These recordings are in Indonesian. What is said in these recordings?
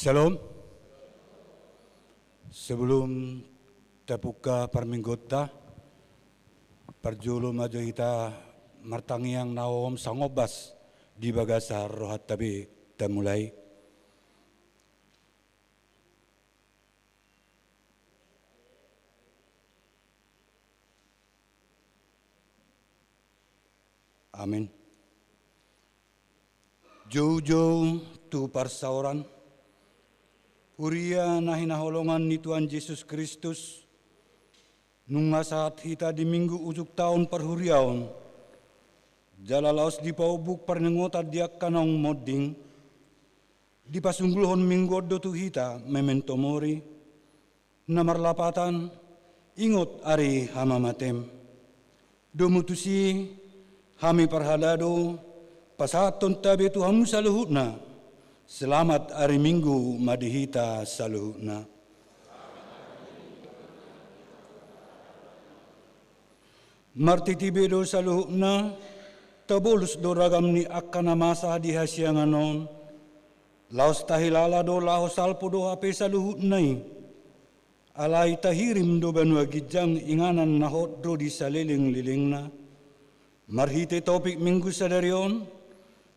Shalom. Sebelum terbuka perminggota, perjulu maju kita martangiang naom sangobas di bagasar rohat tabi temulai. Amin. Jauh-jauh tu parsauran, uria nahinaholongan ni Tuhan Yesus Kristus, nunga saat kita di minggu ujuk tahun perhuriaon, jalalaos di paubuk pernengota diak kanong modding, di pasunggulhon minggu do tu hita memento mori, namar lapatan, ingot ari hama matem, domutusi hami parhadado, pasaton tabe tu hamu saluhutna, selamat hari Minggu madihita saluhutna. Martitibedo saluhutna, tabulus do ragam ni akkana masa di hasianganon, laos tahilala do laos salpo do hape saluhutnai, alai tahirim do banua gijang inganan nahot do di saliling-lilingna, marhite topik minggu sadarion,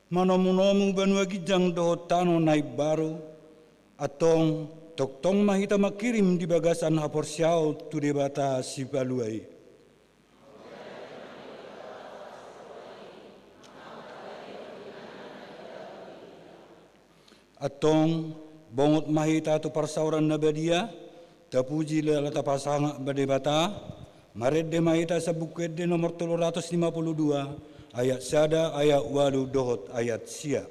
manomu-nomu banua gijang dohot tano naib baru, atong toktong mahita makirim di bagasan hapor siao tu debata si baluai. Atong bongot mahita tu parsauran na badia, tapuji lalata pasanga badebata, maredde mahita sa bukit de nomor 352, ayat sada, ayat walu dohot, ayat sia.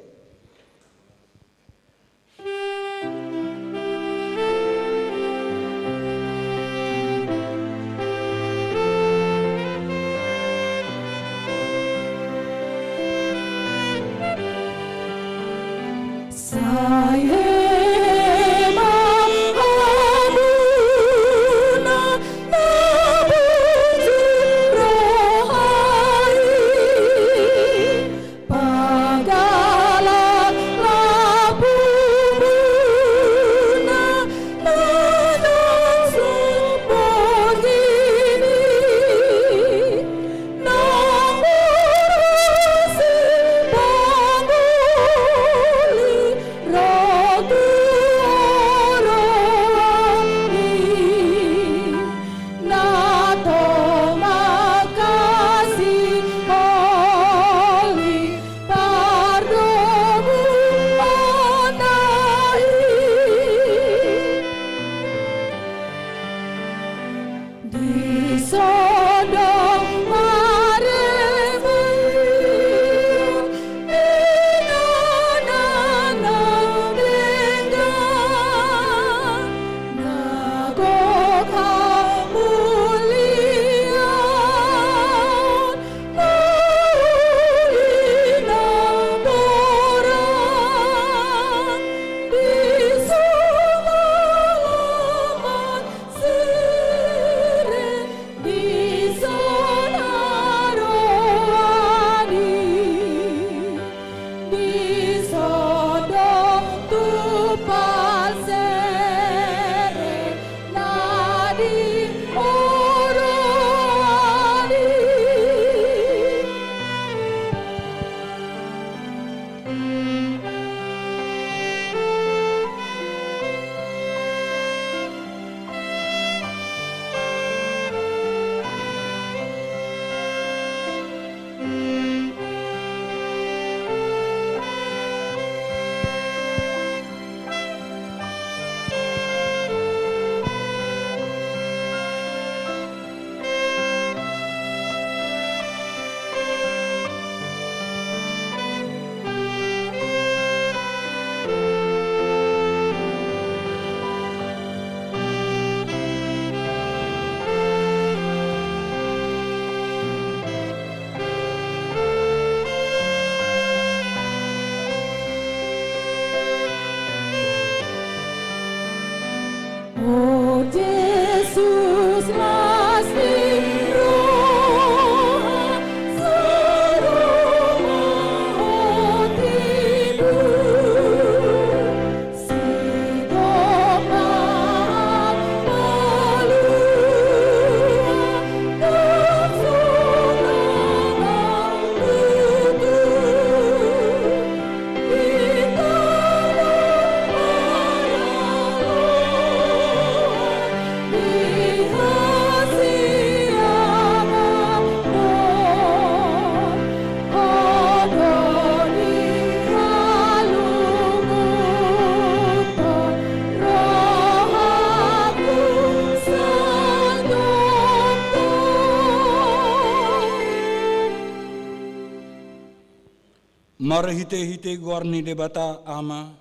Marhite-hite guarni debata ama,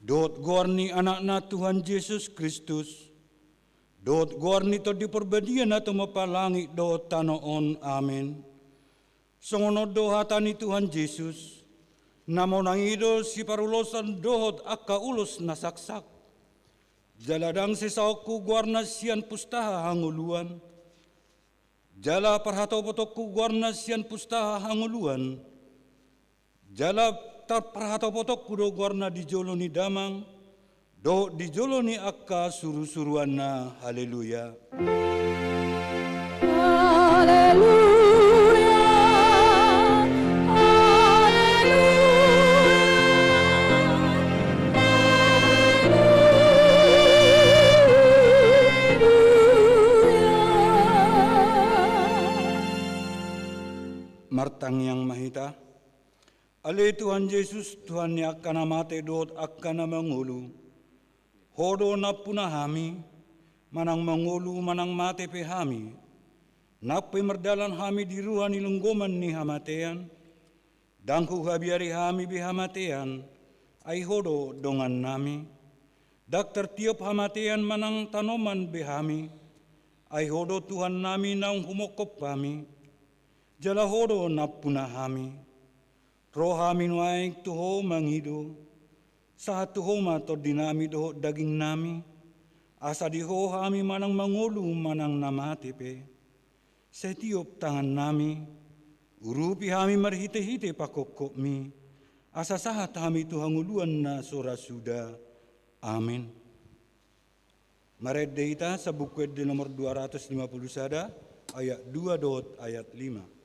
dot guarni anak-na Tuhan Yesus Kristus, dot guarni to diperbadian atau mapalangi dot tanoon, amin. Songono dohatani Tuhan Yesus, namo nang idol si parulosan dohot akka ulus nasaksak. Jaladang sesauku guarna sian pustaha hanguluan, jala parhatopotoku guarna sian pustaha hanguluan, jala tar parhatopotoku do guarna dijoloni damang, do dijoloni akka suru-suruanna. Haleluya. Haleluya. Martang yang mahita, ale Tuhan Yesus Tuhan ni akkana mate dot akkana mangulu, hodo na punahami, manang mangulu manang mate pe hami, nape merdalan hami di ruani lunggoman ni hamatean, dangku habiari hami bi hamatean, ai hodo dongan nami, dakter tiap hamatean manang tanoman be hami, ai hodo Tuhan nami naung humokop kami, jala hodo napuna hami, roh hami nuaik tuho mangido, sahat tuho mato dinami doho daging nami, asa diho hami manang mangulu manang namatepe, setiop tangan nami, urupi hami marhite-hite pakokok mi, asa sahat hami tuhanguluan na sora suda, amin. Maret deita sabukwed di nomor 250 sada, ayat 2 dot ayat 5.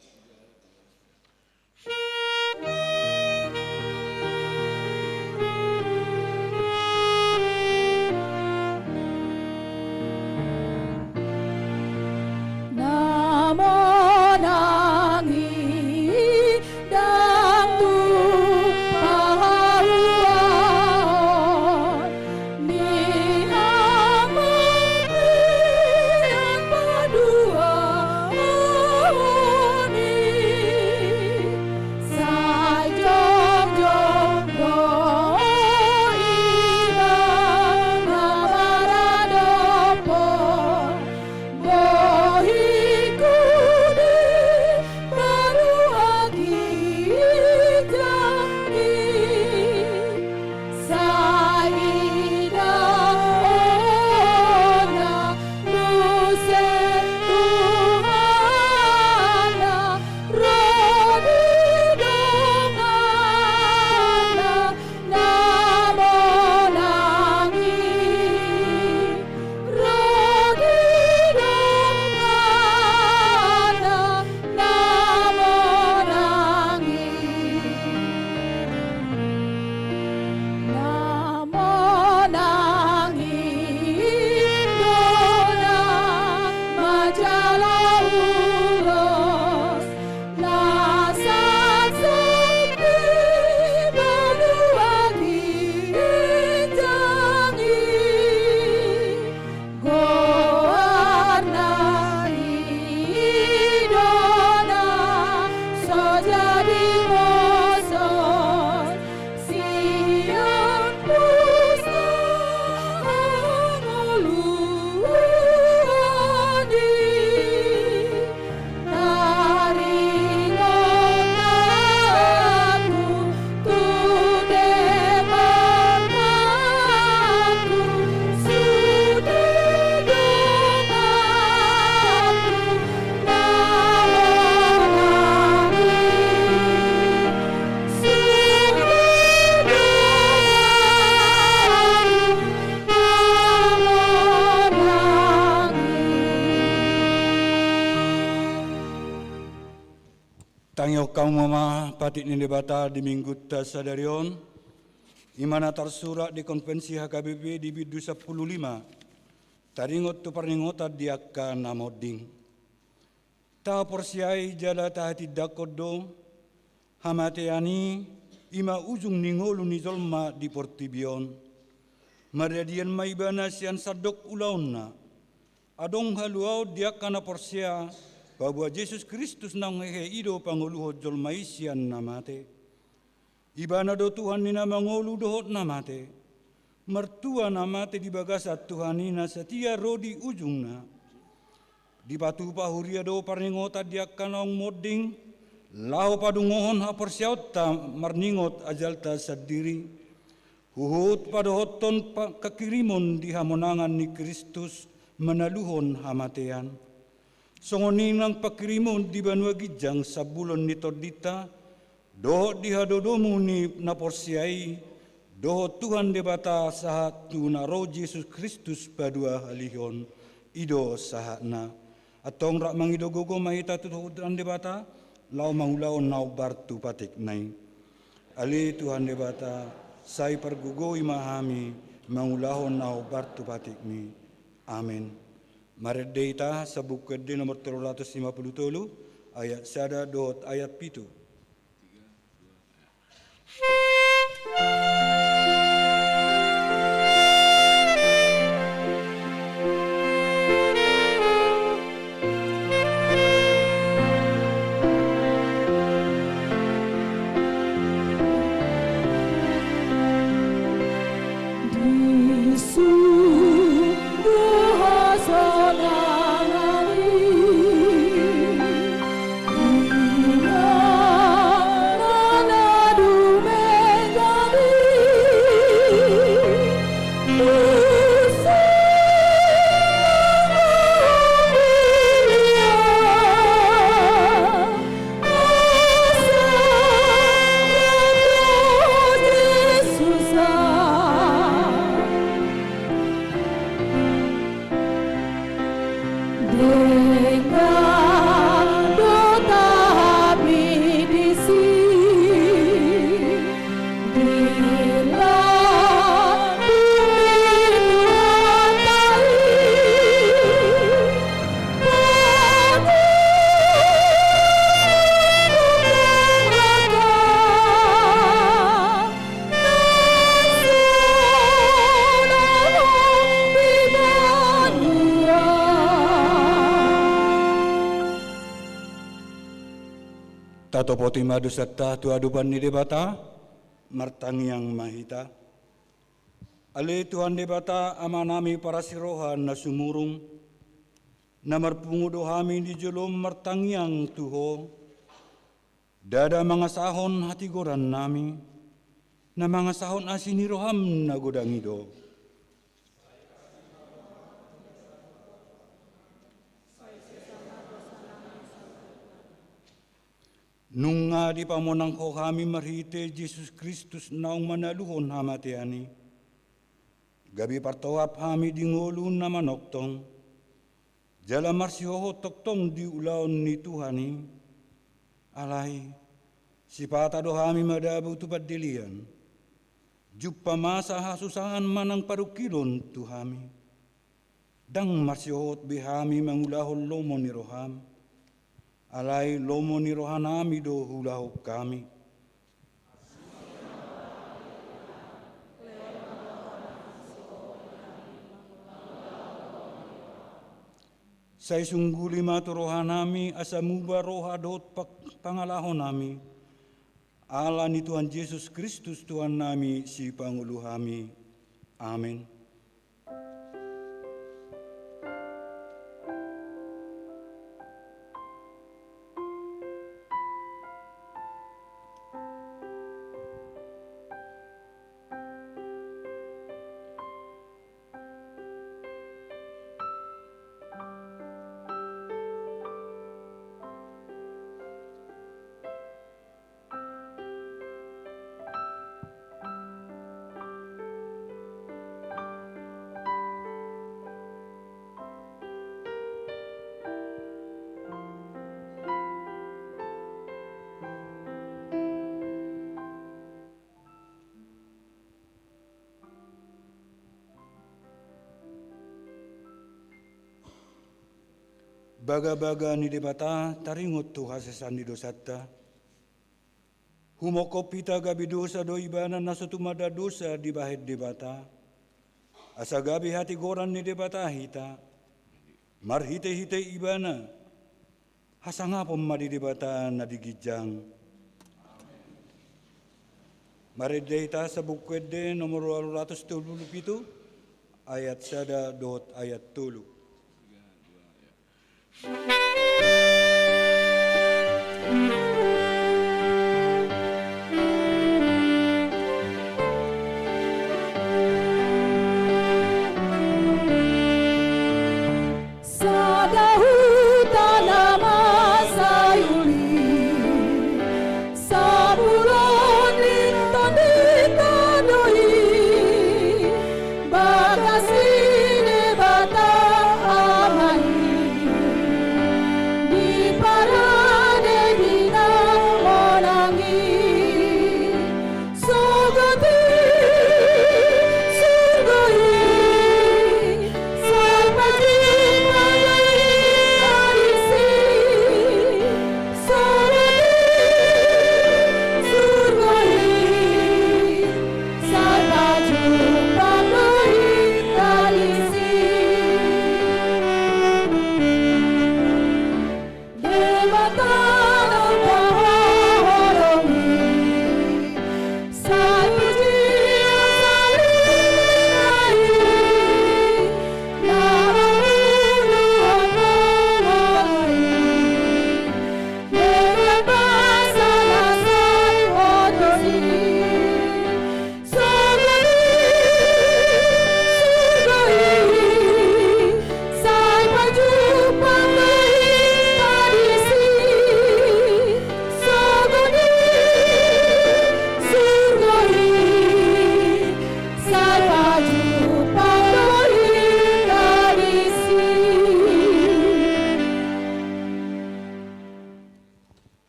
Tangyo kau mama patik ni debata di minggu tasadarion, imana tersurat di konvensi HKBP di bidu 15, taringot tu perningota diaka namoding. Ta porsiai jala tahati dakodo, hamateani ima ujung ningolu ni zolma di portibion, maradian maibana sian sadok ulauna, adong haluau diaka na porsia, bahwa Yesus Kristus nang hehe ido panguluho jolmaisian namate. Ibana do Tuhan nina mangolu dohot namate. Mertua namate di bagasat Tuhan nina setia rodi ujungna. Di batu pahuria do parningota diakanong moding. Lau padungohon ha persiauta marningot ajalta sadiri. Huhut padohoton kekirimon di hamonangan ni Kristus menaluhon hamatean. Songoninang pakirimon di banua gijang sabulon ni tordita. Dohot di hadodomu ni naporsiai. Dohot Tuhan debata sahat tu naro Yesus Kristus padua halihon. Ido sahatna. Atong rak mangido gogo mahita tutuhutan debata. Lau mangulaon nau bartu patik nai. Ali Tuhan debata. Sai pergugoi mahami mangulahon nau bartu patikmi. Amin. Maredeita sabuk kede nomor 353 ayat sada dot ayat pitu. Tato poti madu serta tu adupan ni debata, martangiang mahita. Ale Tuhan debata amanami para sirohan na sumurung, na marpungudo hami di jelom martangiang tuho, dada mga sahon hati goran nami, na mga sahon asini roham na godangido. Nung nga di pamonang ko kami marhite Jesus Kristus naong manaluhon hamatiani. Gabi partawap kami di ngulun na manoktong. Jala marsihoho toktong di ulaon ni Tuhani. Alay, si patado kami madabu tupad dilian. Jupa masa hasusahan manang parukilon Tuhami. Dang marsihohot bihami mangulahon lomo ni roham. Alay lomo ni rohanami do hulahok kami. Sa isungguli mato rohanami asamuba rohadot pangalahon nami. Ala ni Tuhan Yesus Kristus Tuhan nami si Pangulo kami. Amin. Baga-baga ni debata taringot tu hasesan di dosata. Humoko pita gabi dosa do ibana nasutumada dosa di bahid debata. Asa gabi hati goran ni debata hita. Marhite-hite ibana. Hasangapom madi debata na digijang. Mari kita sebut de nomor 277 ayat sada dot ayat 3.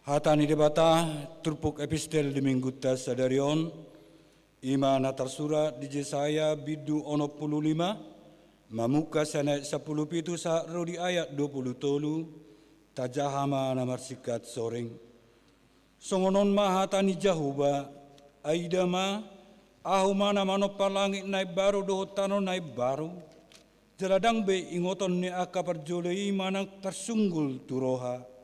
Hatani debata turpuk epistel di mingguta sadarion ima natar surat di Jesaya bidu 65 mamuka sana 10 pitu sa rodi ayat 20 tolu tajahama namar sikat soring songonon mahatani jahuba aidama ahumana manopa langit naik baru dohotano naik baru jeladang be ingoton ni aka perjolei manang tersunggul turoha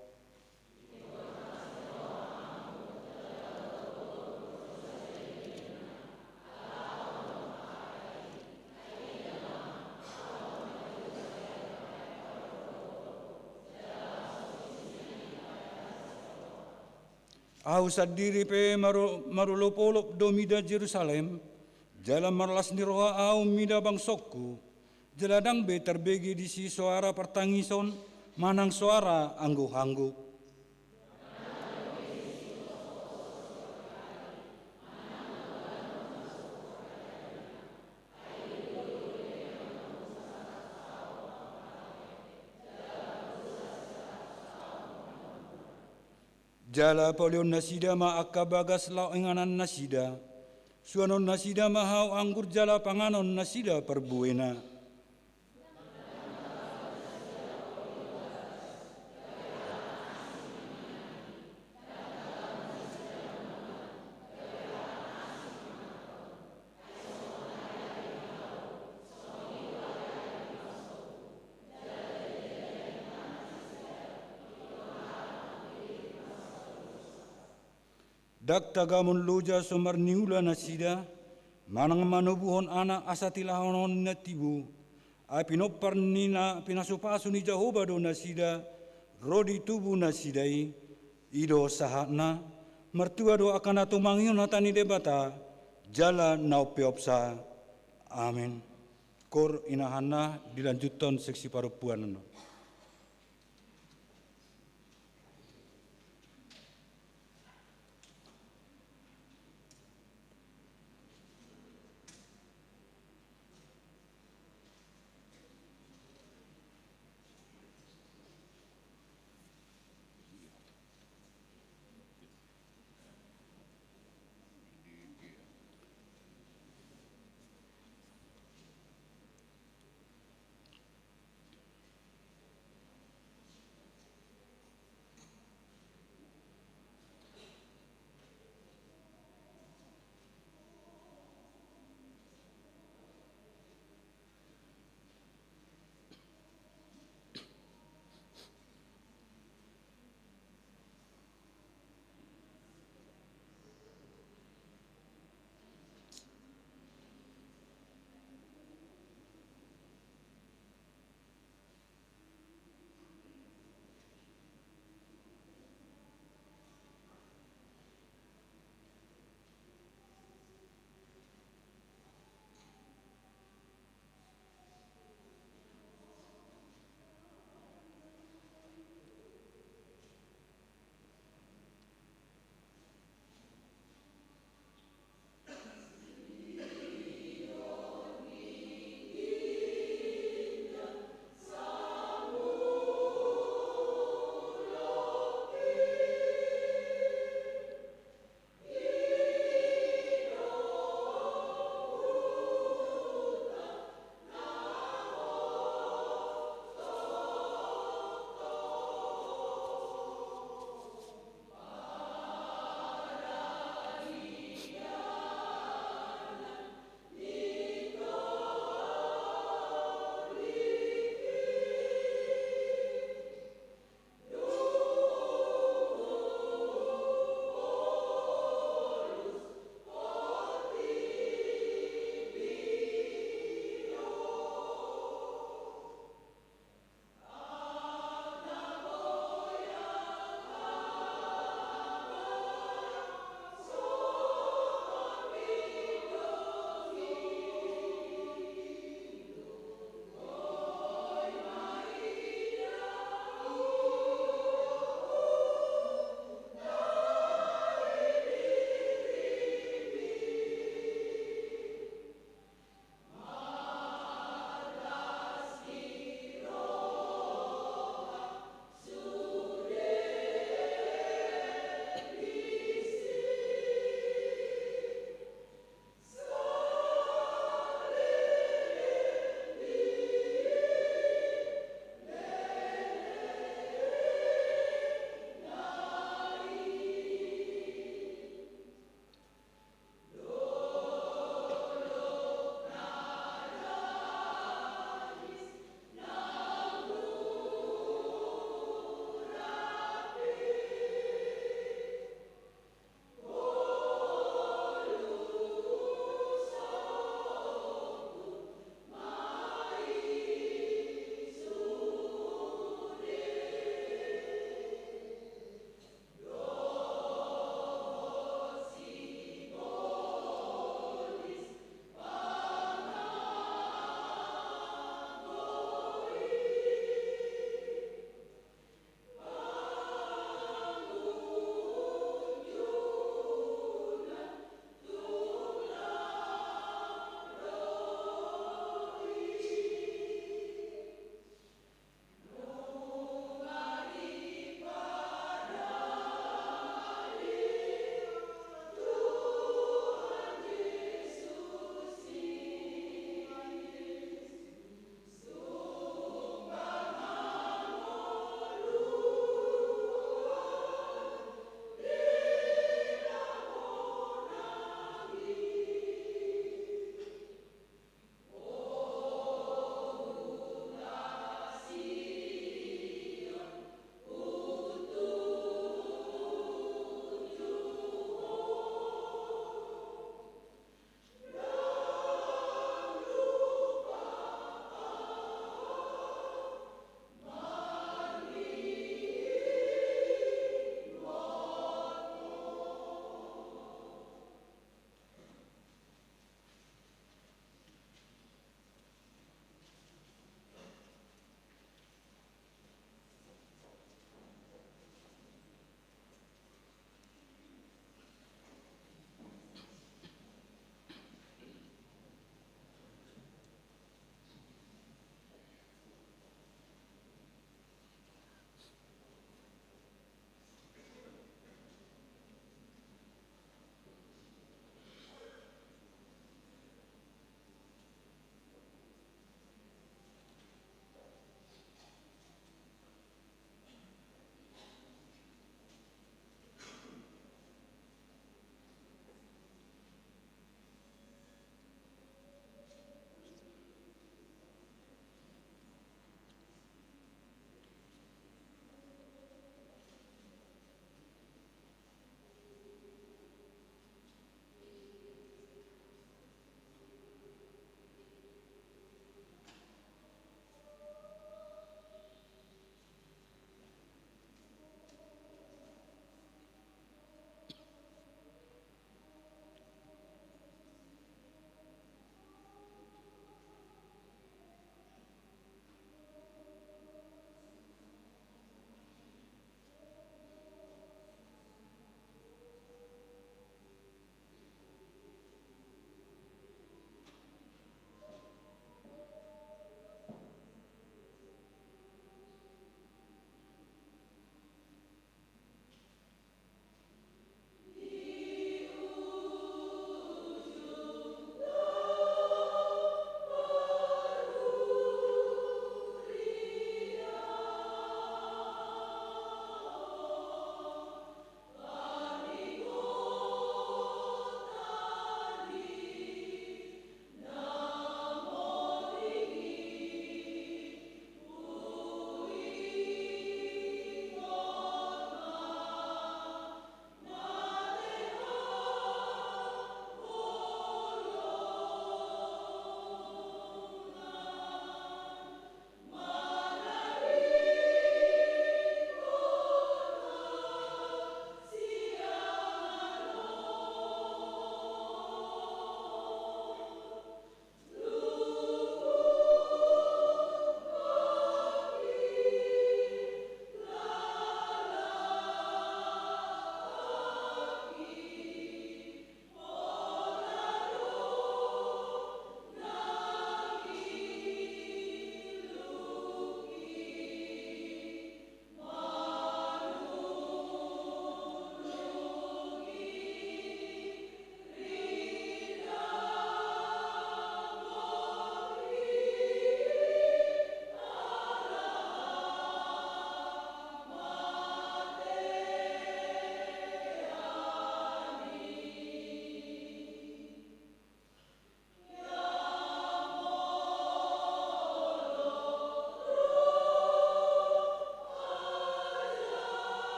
Au sadiri pe marulopolop domida Jerusalem, jalan marlas ni roha au mida bangsokku, jeladang be terbegi di si suara pertangison, manang suara angguh-angguh. Jala polion nasida ma akabagas lau enganan nasida. Suanon nasida mahau anggur jala panganon nasida perbuena. Dak tagamun loja sumar niula nasida, manang manubuhon anak asatilahonon natibu, ay pinopar nina pinasupasu ni Jehovah do nasida, rodi tubuh nasidai, ido sahatna, mertua do akan atumangion hatani debata, jala naupiopsa, amin. Kor inahana dilanjutkan seksi parupuan.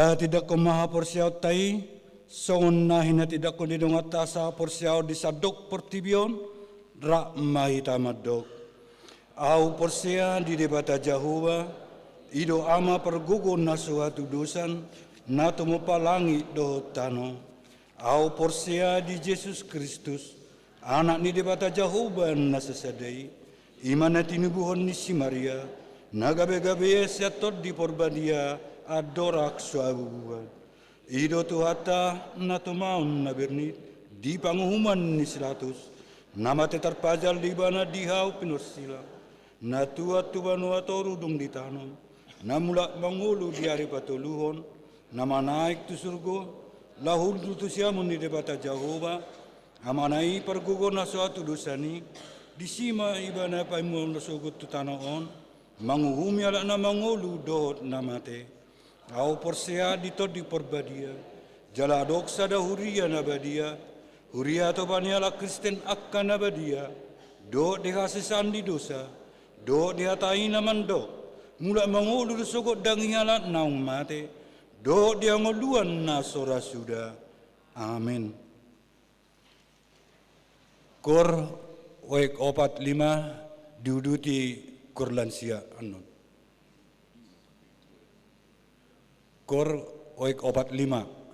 Dah tidak ko maha porsiaw tay, songon na hina tidak ko didong atasa porsiaw di sadok portibion, rak mahita madok. Au porsia di debata Jehovah, ido ama pergugun na suatu dosan, na tumupa langit do tano. Au porsia di Yesus Kristus, anak ni debata Jehovah na sesadai, imana tinubuhon ni si Maria, na gabe-gabe setot di porbadia, adorak suabubuan. Ido tuhata na tumaun na bernit, di panguhuman ni silatus, nama tetarpajal di bana dihau pinursila, na tua toru dung di tanam, na mulak mangulu di hari patuluhon, nama naik tu surgo, lahul tu siamun di debata Jehovah, amanai pergugo na suatu dosani, disima ibana paimu na sugut tu tanaon, manguhumi ala na mangulu dohot namate. Au porsia dito di porbadia, jala doksa da huria nabadia, huria to baniala Kristen akka nabadia, do deha sesandi dosa, do deha taina mando, mula mangulu sogot dangiala naung mate, do dia ngoluan na sora suda. Amin. Kor oek 45 diuduti kurlansia anon. Kor oek 45.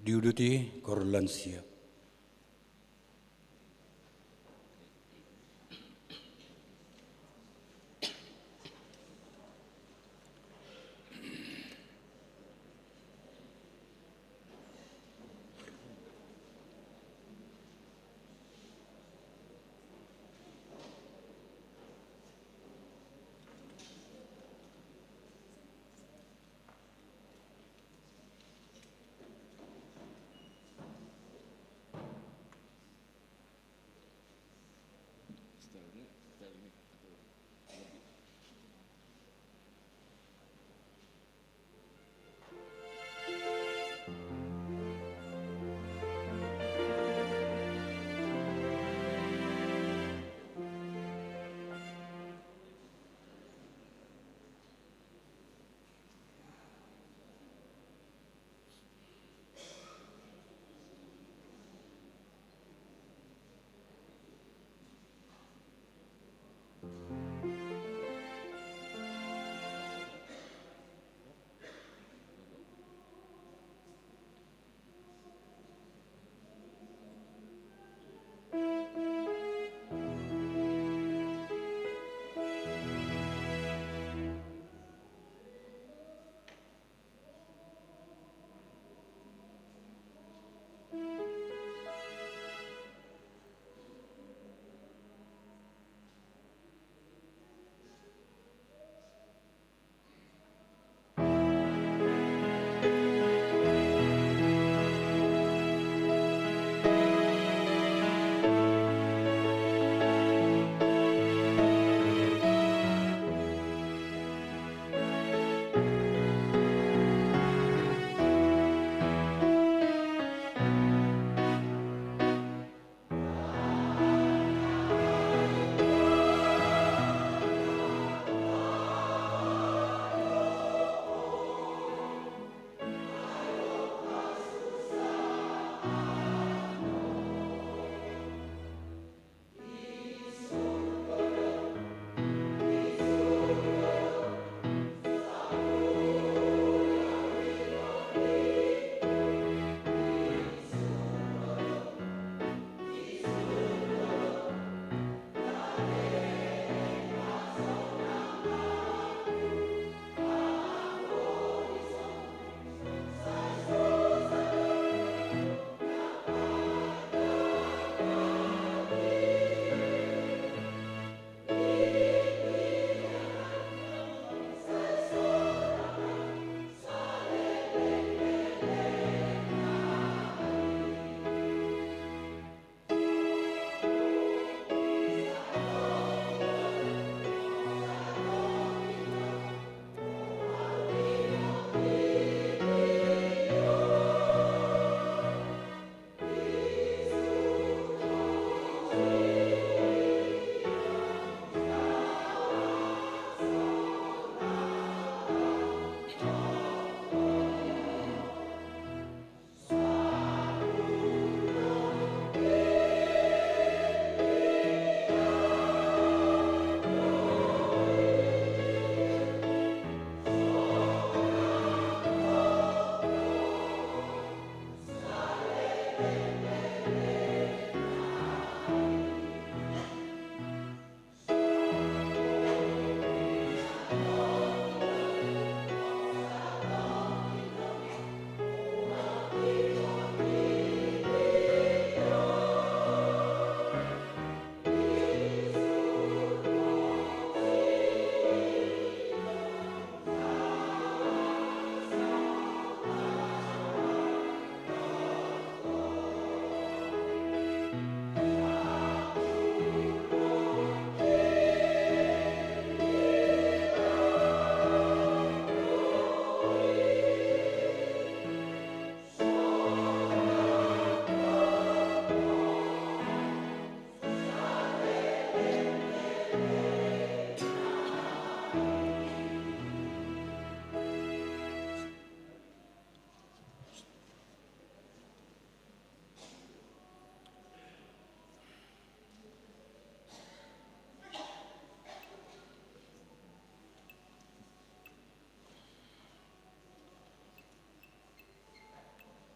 diuduti korlansia.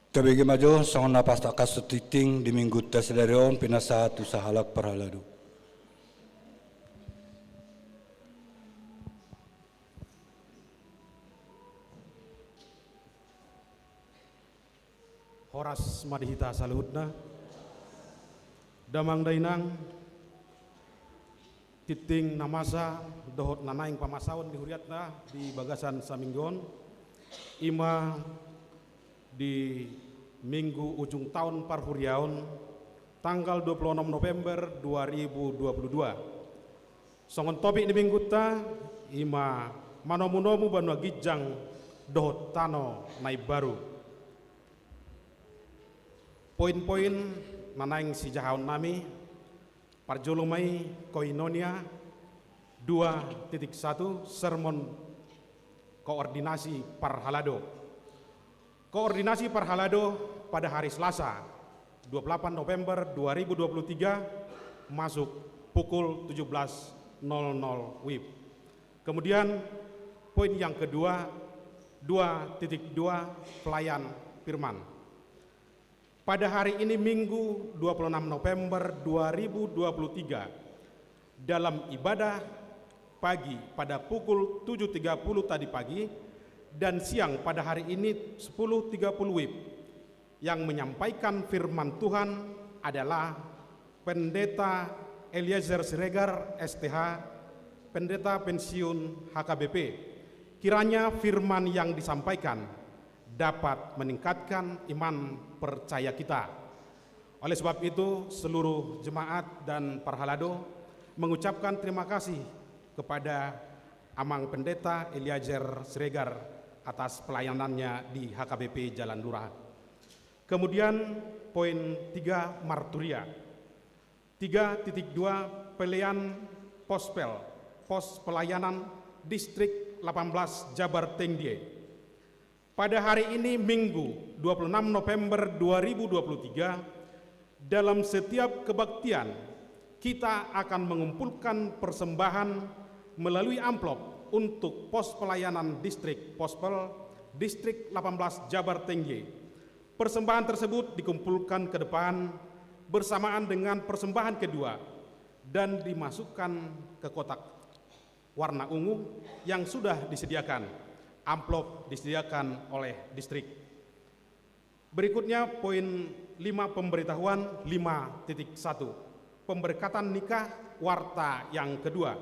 Tabigi majo song napas tak kasutiting di minggu tes darion pinasa tu sahalak parhaladu. Horas madihita saluhutna damang dainang titing namasa dohot nanaing pamasawan di huriatna di bagasan saminggon ima di minggu ujung tahun parhuriaon tanggal 26 November 2022 songon topik di minggu ta ima manomu-nomu banua gijang dohot tano nai baru. Poin-poin nanaing si jahaon nami parjolumai koinonia 2.1 sermon koordinasi parhalado. Koordinasi parhalado pada hari Selasa 28 November 2023 masuk pukul 17.00 WIB. Kemudian poin yang kedua 2.2 pelayan firman. Pada hari ini Minggu 26 November 2023 dalam ibadah pagi pada pukul 7.30 tadi pagi dan siang pada hari ini 10.30 WIB yang menyampaikan firman Tuhan adalah Pendeta Eliezer Siregar STH, Pendeta Pensiun HKBP. Kiranya firman yang disampaikan dapat meningkatkan iman percaya kita. Oleh sebab itu, seluruh jemaat dan parhalado mengucapkan terima kasih kepada Amang Pendeta Eliezer Siregar atas pelayanannya di HKBP Jalan Lurah. Kemudian poin 3 marturia. 3.2 pelayan pospel, pos pelayanan distrik 18 Jabar Tengdie. Pada hari ini Minggu 26 November 2023 dalam setiap kebaktian kita akan mengumpulkan persembahan melalui amplop untuk pos pelayanan distrik pospel distrik 18 Jabar Tengdie. Persembahan tersebut dikumpulkan ke depan bersamaan dengan persembahan kedua dan dimasukkan ke kotak warna ungu yang sudah disediakan. Amplop disediakan oleh distrik. Berikutnya poin 5 pemberitahuan 5.1 pemberkatan nikah warta yang kedua.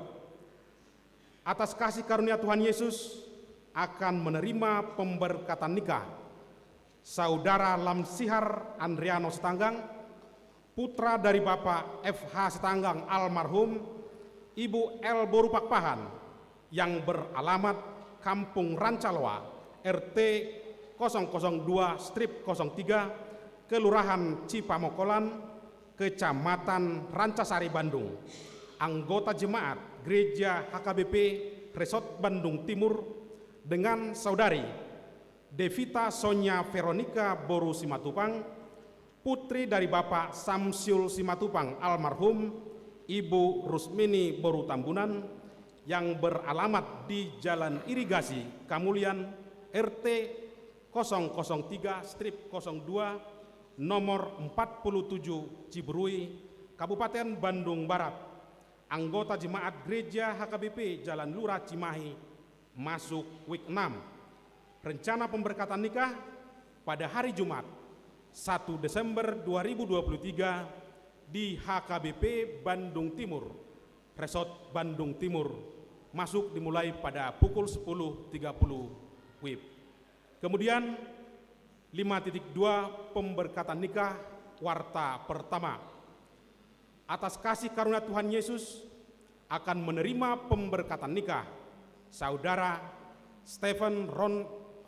Atas kasih karunia Tuhan Yesus akan menerima pemberkatan nikah Saudara Lamsihar Andriano Setanggang, putra dari Bapak FH Setanggang almarhum Ibu L Borupakpahan yang beralamat Kampung Rancaloa, RT 002/03, Kelurahan Cipamokolan, Kecamatan Rancasari, Bandung. Anggota jemaat Gereja HKBP Resort Bandung Timur dengan saudari Devita Sonya Veronica Boru Simatupang, putri dari Bapak Samsul Simatupang almarhum Ibu Rusmini Boru Tambunan, yang beralamat di Jalan Irigasi Kamulian RT 003/02 nomor 47 Ciberui, Kabupaten Bandung Barat. Anggota jemaat Gereja HKBP Jalan Lurah Cimahi masuk week 6. Rencana pemberkatan nikah pada hari Jumat 1 Desember 2023 di HKBP Bandung Timur, Resort Bandung Timur, masuk dimulai pada pukul 10.30 WIB. Kemudian 5.2 pemberkatan nikah warta pertama. Atas kasih karunia Tuhan Yesus akan menerima pemberkatan nikah Saudara Stephen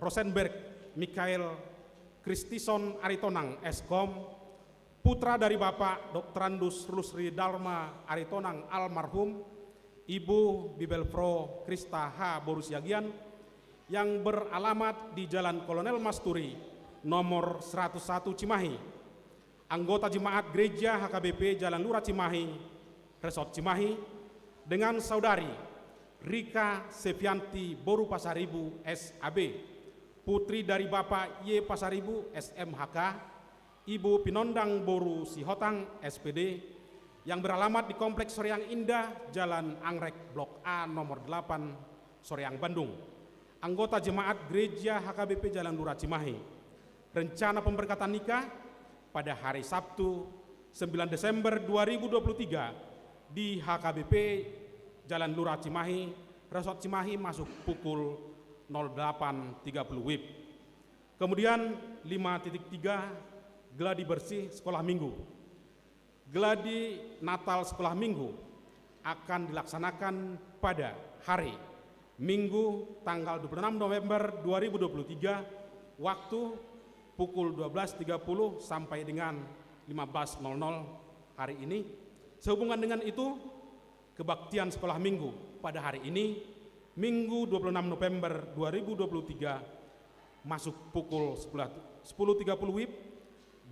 Rosenberg Mikael Kristison Aritonang Eskom, putra dari Bapak Dr. Andus Rusri Dharma Aritonang almarhum Ibu Bibelfro Krista H. Borusiagian, yang beralamat di Jalan Kolonel Masturi nomor 101 Cimahi. Anggota jemaat Gereja HKBP Jalan Lurah Cimahi, Resort Cimahi, dengan saudari Rika Sevianti Boru Pasaribu SAB, putri dari Bapak Y. Pasaribu, SMHK, Ibu Pinondang Boru Sihotang, SPD, yang beralamat di Kompleks Soreang Indah, Jalan Anggrek, Blok A, nomor 8, Soreang, Bandung. Anggota Jemaat Gereja HKBP Jalan Lurah Cimahi. Rencana pemberkatan nikah pada hari Sabtu 9 Desember 2023 di HKBP Jalan Lurah Cimahi, Resort Cimahi, masuk pukul 08.30 WIB. Kemudian 5.3 Gladi bersih sekolah minggu. Gladi Natal sekolah minggu akan dilaksanakan pada hari Minggu tanggal 26 November 2023, waktu pukul 12.30 sampai dengan 15.00 hari ini. Sehubungan dengan itu, kebaktian sekolah minggu pada hari ini, Minggu 26 November 2023, masuk pukul 10.30 WIB,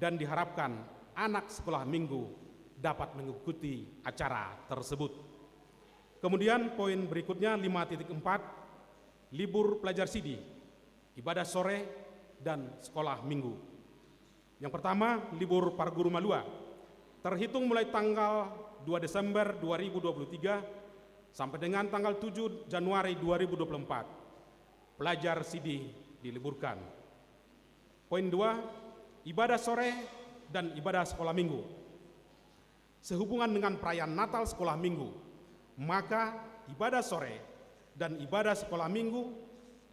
dan diharapkan anak sekolah minggu dapat mengikuti acara tersebut. Kemudian poin berikutnya 5.4, libur pelajar sidi, ibadah sore, dan sekolah minggu. Yang pertama, libur Parguru Malua, terhitung mulai tanggal 2 Desember 2023 sampai dengan tanggal 7 Januari 2024. Pelajar sidi diliburkan. Poin 2, ibadah sore dan ibadah sekolah minggu. Sehubungan dengan perayaan Natal sekolah minggu, maka ibadah sore dan ibadah sekolah minggu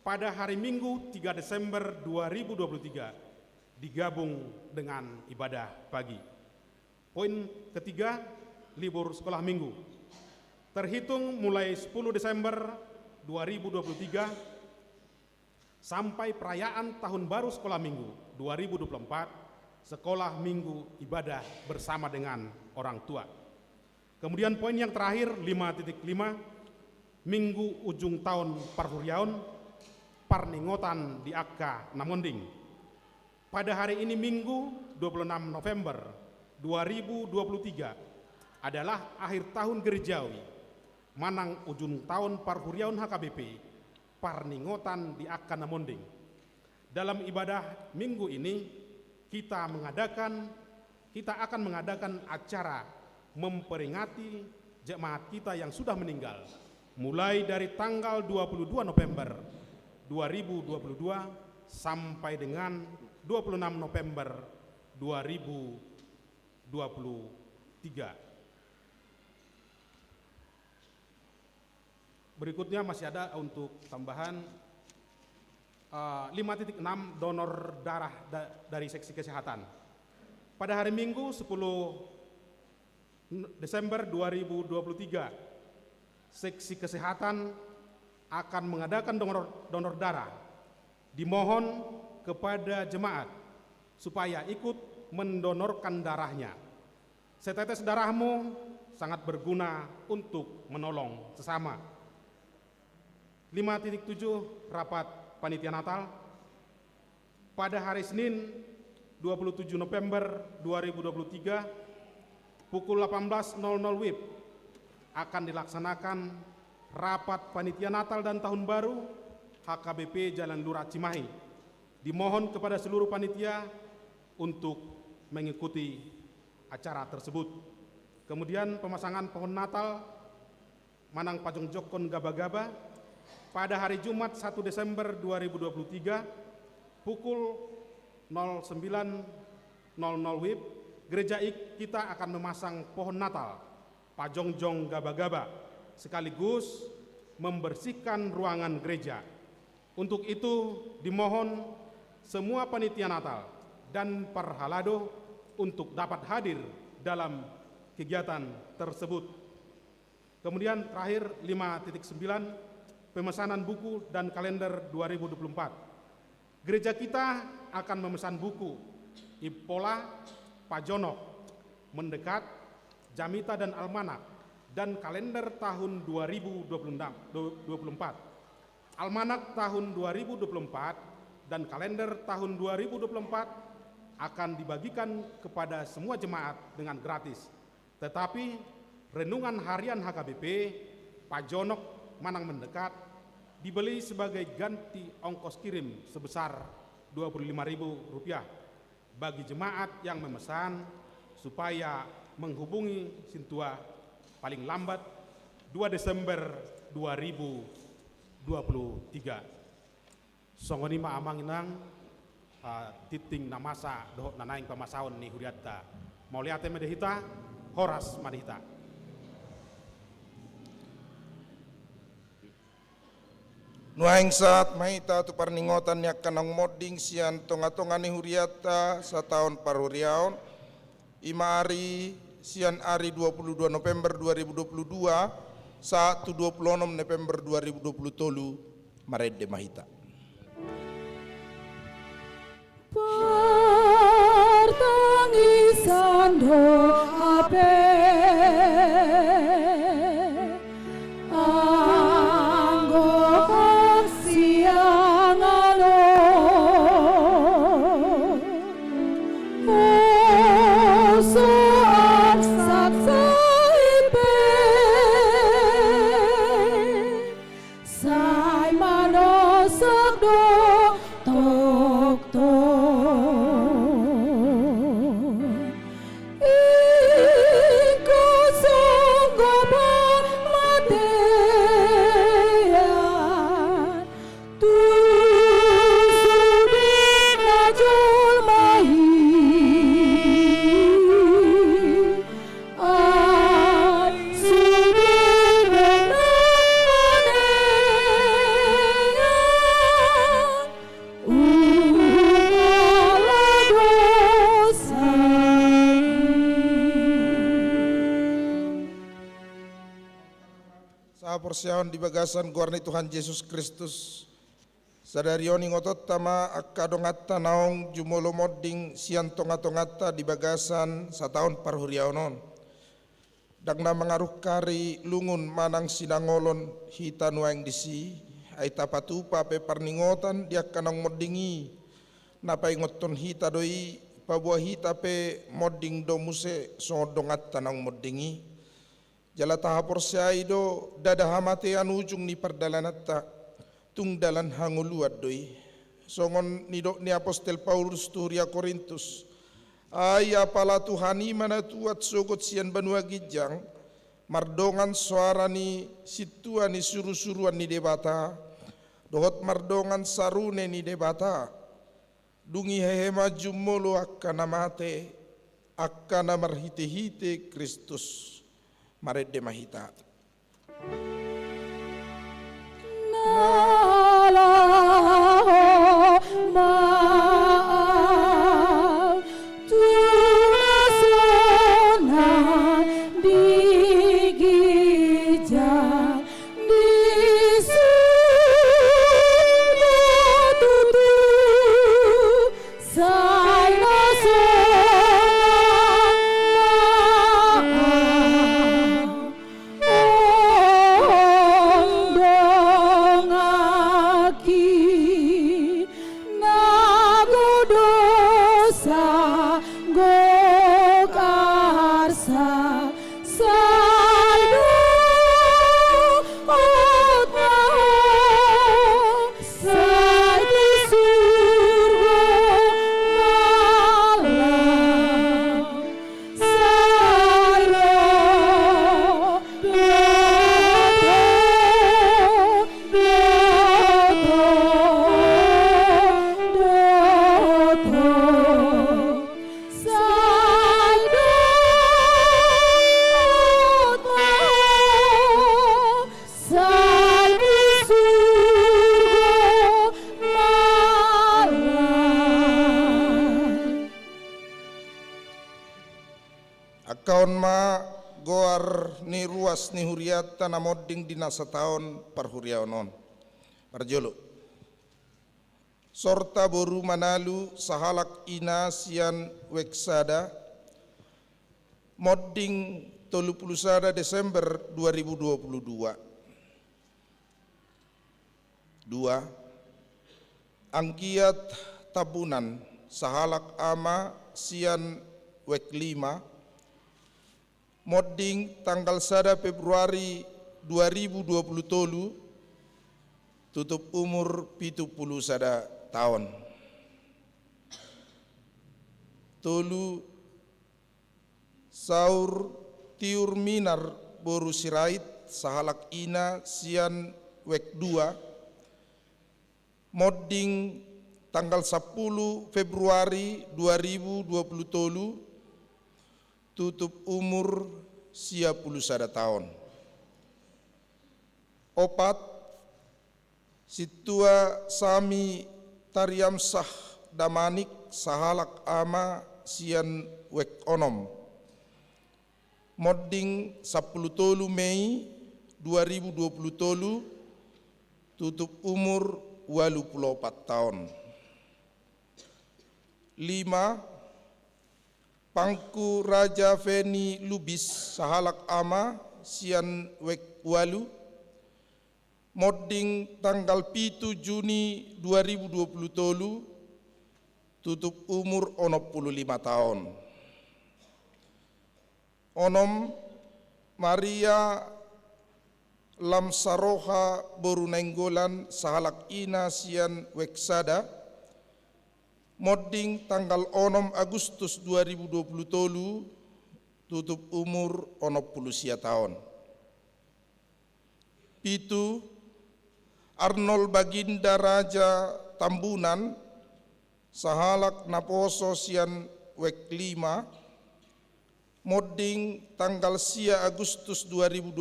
pada hari Minggu 3 Desember 2023 digabung dengan ibadah pagi. Poin ketiga, libur sekolah minggu. Terhitung mulai 10 Desember 2023 sampai perayaan Tahun Baru Sekolah Minggu 2024, sekolah minggu ibadah bersama dengan orang tua. Kemudian poin yang terakhir 5.5, Minggu ujung tahun Parhuriaun, Parningotan di Akka Namonding. Pada hari ini Minggu 26 November 2023 adalah akhir tahun gerejawi, manang ujung tahun Parhuriaun HKBP, Parningotan di Akka Namonding. Dalam ibadah minggu ini kita akan mengadakan acara memperingati jemaat kita yang sudah meninggal, mulai dari tanggal 22 November 2022 sampai dengan 26 November 2023. Berikutnya masih ada untuk tambahan 5.6, donor darah dari seksi kesehatan. Pada hari Minggu 10 Desember 2023, seksi kesehatan akan mengadakan donor darah. Dimohon kepada jemaat supaya ikut mendonorkan darahnya. Setetes darahmu sangat berguna untuk menolong sesama. 5.7 rapat panitia Natal. Pada hari Senin 27 November 2023 pukul 18.00 WIB akan dilaksanakan rapat panitia Natal dan Tahun Baru HKBP Jalan Lurah Cimahi. Dimohon kepada seluruh panitia untuk mengikuti acara tersebut. Kemudian pemasangan pohon Natal Manang Pajong Jokon Gaba-Gaba pada hari Jumat 1 Desember 2023 pukul 09.00 WIB, gereja kita akan memasang pohon Natal Pajongjong Gaba-Gaba sekaligus membersihkan ruangan gereja. Untuk itu dimohon semua panitia Natal dan Parhalado untuk dapat hadir dalam kegiatan tersebut. Kemudian terakhir 5.9, pemesanan buku dan kalender 2024. Gereja kita akan memesan buku Ipola, Pajonok, Mendekat, Jamita dan Almanak, dan kalender tahun 2024. Almanak tahun 2024 dan kalender tahun 2024 akan dibagikan kepada semua jemaat dengan gratis. Tetapi renungan harian HKBP, Pajonok, Manang Mendekat, dibeli sebagai ganti ongkos kirim sebesar Rp25.000 bagi jemaat yang memesan supaya menghubungi Sintua paling lambat 2 Desember 2023. Songoni ma amanginang titing namasa dohot nanaing pamasaon ni huriatta mauliate medehita horas madehita. Nuaing saat mahita tu parningotan yak kanang modding sian tonga-tonga ni huriata setahun paruriaon ima ari sian ari 22 November 2022 saat 26 November 2023 marede mahita. Pertangisan doa Porsiaon di bagasan guarni Tuhan Yesus Kristus sadarioni ngotot tama akadongatta naong jumolo modding sian tonga-tongata di bagasan satahun parhuriaonon dangna mangaruh kari lungun manang sinangolon hita nuaing disi aita patupa pe parningotan dia kanang moddingi napa ingoton hita doi pabuah hita pe modding do muse sodongatta naong moddingi jala tahapor siaido dada hamate anu ujung ni perdalanatta tung dalan hanguluat doi songon nidok ni apostel Paulus turia Korintus aya pala Tuhani mana tuat sogot sian banua gijang mardongan suara ni situa ni suru-suruan ni debata dohot mardongan sarune ni debata dungi hehema jumolo akkana mate akkana marhite-hite Kristus marede mahita. Akaun ma goar ni ruas ni huriat tanah modding dina setahun parhuriaonon. Parjolo. Sorta boru manalu sahalak ina sian weksada modding 31 Desember 2022. 2. Angkiat tabunan sahalak ama sian wek 5 modding tanggal 1 Februari 2023 tutup umur 70 tahun. Tolu Saur Tiur Minar Boru Sirait Sahalak Ina Sian Wek 2 Modding tanggal 10 Februari 2020 tutup umur 91 tahun. Opat Situa Sami Tariamsah Damanik Sahalak Ama Sian Wek Onom Modding 10 Mei 2020 tutup umur 84 tahun. 5 Pangku Raja Feni Lubis Sahalak Ama Sian Wek Walu Modding tanggal 7 Juni 2020 tutup umur 65 tahun. Onom Maria Lamsaroha Borunenggolan Sahalak Ina Sian Weksada Modding tanggal 6 Agustus 2020 tutup umur 60 tahun. Pitu Arnold Baginda Raja Tambunan Sahalak Naposo Sian Wek 5 Modding tanggal sia Agustus 2020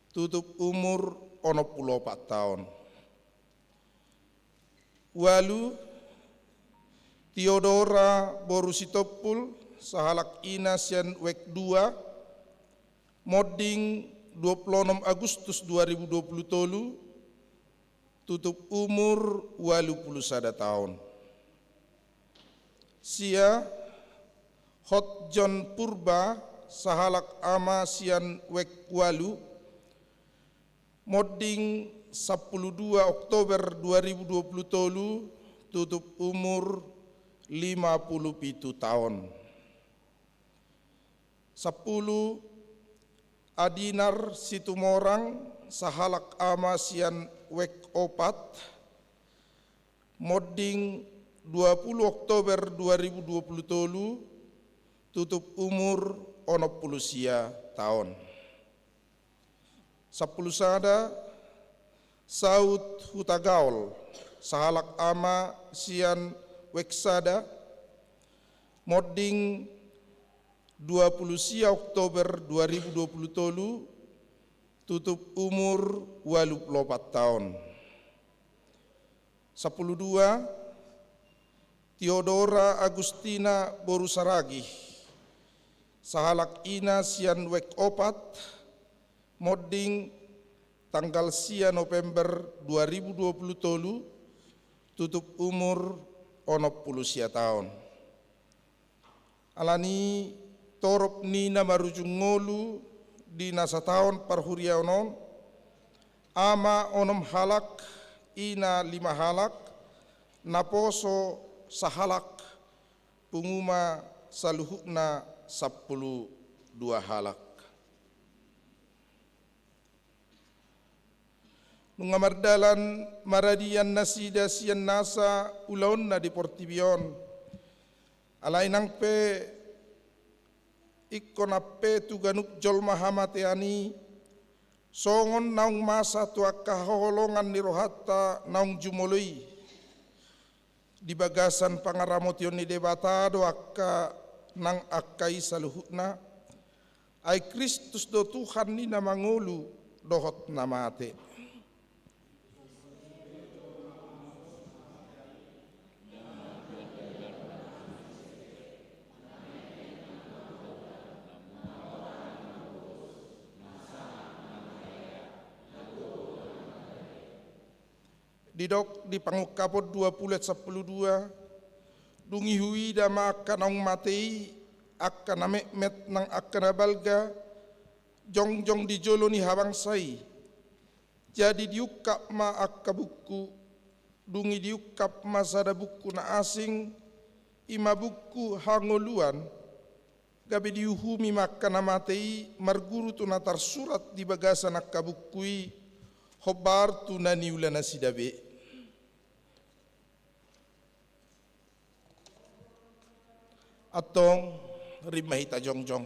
tutup umur 64 tahun. Walu Theodora Borusitopul Sahalak Ina Sian Wek 2 Modding 26 Agustus 2020 tutup umur 81 tahun. Sia Hot John Purba Sahalak Ama Sian Wek Walu Modding 12 Oktober 2020 tutup umur 57 tahun. 10 Adinar Situmorang Sahalak Ama Sian Wek Opat Modding 20 Oktober 2020 tutup umur 60 tahun. 10 sada Saud Hutagaul Sahalak Ama Sian Weksada Modding 20 Oktober 2020 tutup umur 84 tahun. 12 Theodora Agustina Borusaragi Sahalak Ina Sian Wek Opat Modding tanggal sia November 2020 tutup umur 60 tahun. Alani Torop Nina Marujungolu di nasa tahun parhuriaonon ama onom halak ina 5 halak naposo sahalak punguma saluhukna 12 halak. Nungamardalan maradian nasida sian nasa ulaonna di Portibion alainang pe ikonape tuganuk jol mahamateani songon naung masa tuaka holongan ni rohata naung jumoloi di bagasan pangaramotion ni debata doaka nang akai saluhutna ai Kristus do Tuhan ni namangulu dohot namate. Didok di pangukapot 20:12 dungi hui dama akan ong matei akan met nang akan abalga jong di jolo ni habang sai jadi diukap ma akka buku dungi diukap masada buku na asing ima buku hangoluan gabe diuhumi makan matei marguru tu natar surat di bagasan akka bukui Hobar tunani ulana sidabe. Atong rimahita jongjong.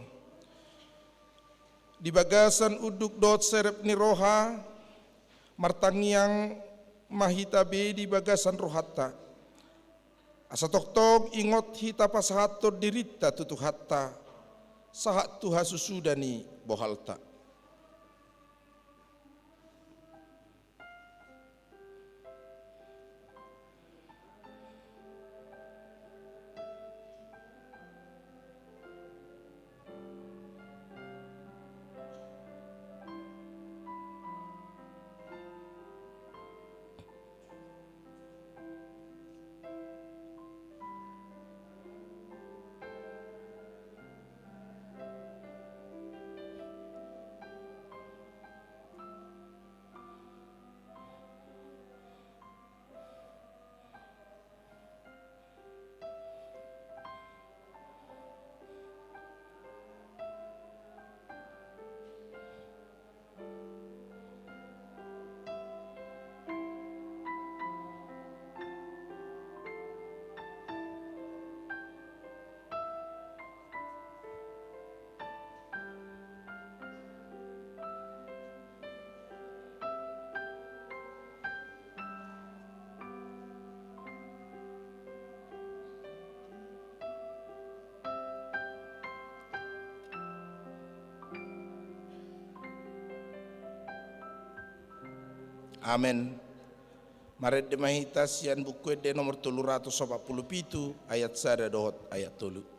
Di bagasan uduk dot serep ni roha, martangiang mahita be di bagasan rohata. Asa toktok ingot hita pasahato dirita tutu hatta, sahat tuha susudani bohalta. Amen. Maret de mahita sian buku de nomor 387 ayat sada dohot ayat 3.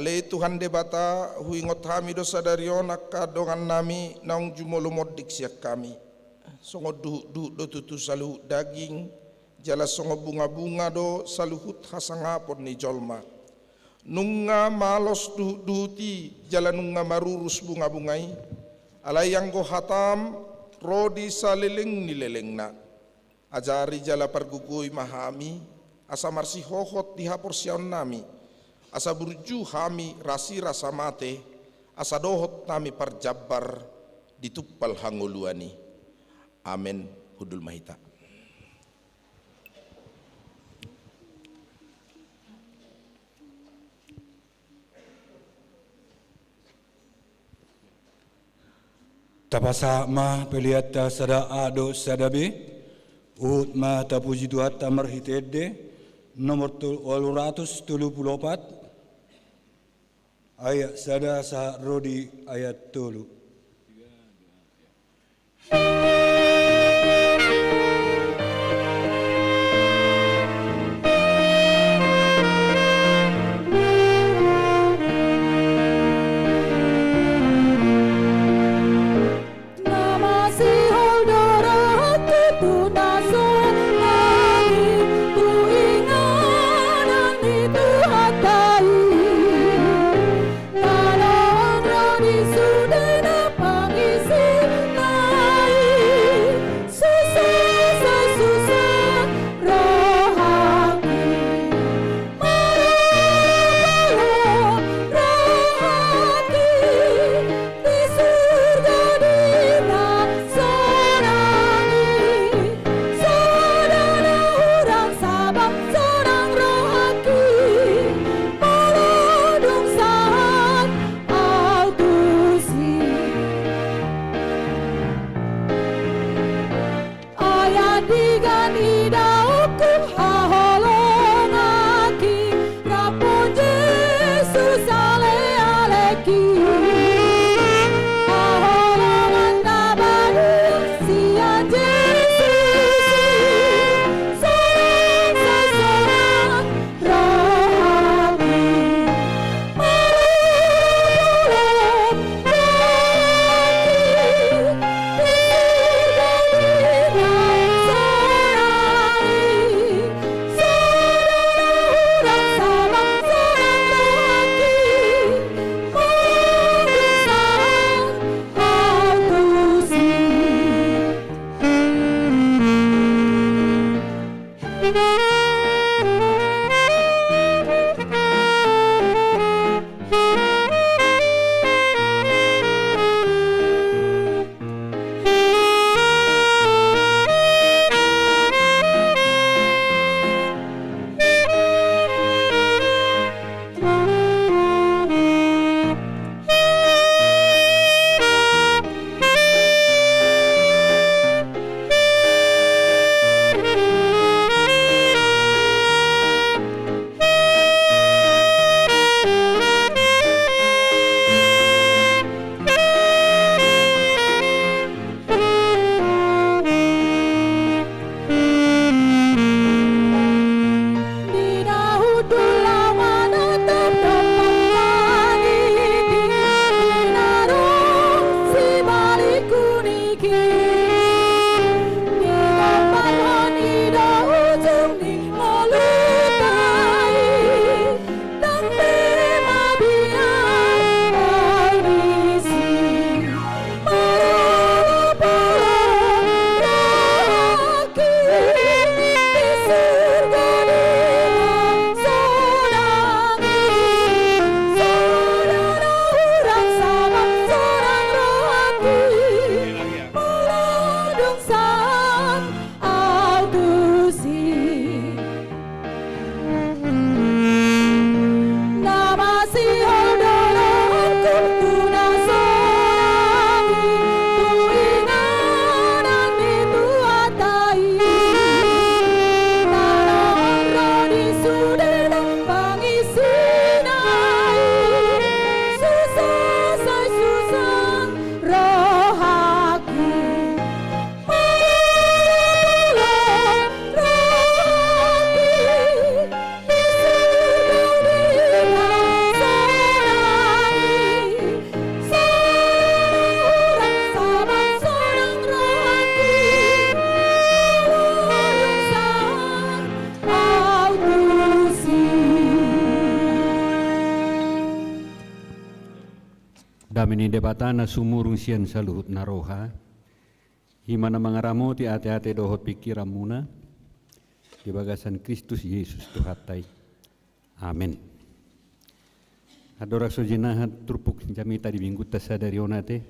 Ale Tuhan debata huingot hami dosa dario nakka dongan nami naung jumolomod diksiak kami. Songo du tutu saluhut daging, jala songo bunga-bunga do saluhut hasangapon ni jolma. Nunga malos duti jala nunga marurus bunga-bungai. Alayang go hatam rodi saliling nilelengna. Ajari jala pargugui mahami, asa marsi hohot dihapor siaon nami. Asa burju hami rasi rasa mate, asa dohot nami parjabar dituppal hanguluani. Amen. Hudul mahita. Tapasa ma peliata sada ado sadabe, ut ma tapuji duhata marhitede, nomor 234, ayat sada sa rodi ayat 3. kami ni debatana sumurung sian saluhut naroha. Himana mangaramo ti ate-ate dohot pikiran muna. Di bagasan Kristus Yesus Tuhatai. Amin. Adorak sojinahat turpuk jamita di minggu tasa dari onate.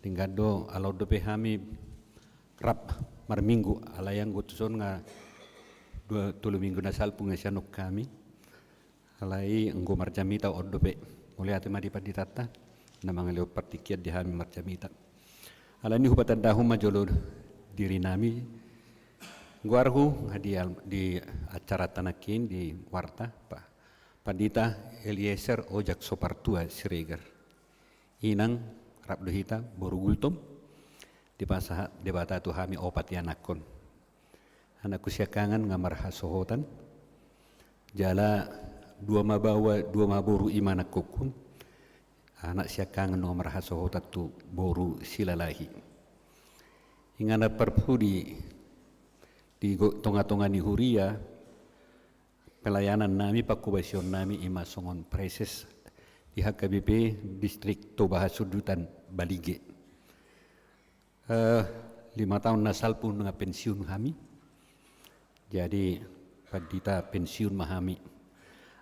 Tinggado alau dope hami rap mar minggu alayang gutuson nga 2 minggu na salpung nga sianok kami. Alai enggo marjamita odope. Mulai ate madipadi tata na mga leo partikiat di hami marjamita. Alai ni hubatan dahum majolo diri nami. Guarhu di acara tanakin di warta Pak Pandita Eliezer Ojak Sopartua Siregar. Inang rap dohita boru gultom di pasah debata tu hami opat yanakon. Anakku siakangan ngamar hasohotan jala 2 mabawa 2 maboru imana kokun. Anak siakangan ngamar hasohotan tu boru silalahi. Ingana perpudi di tonga-tonga ni huria pelayanan nami pakubasion nami ima songon preses di HKBP distrik Toba Sudutan Balige 5 tahun nasal pun dengan pensiun kami jadi padita pensiun mahami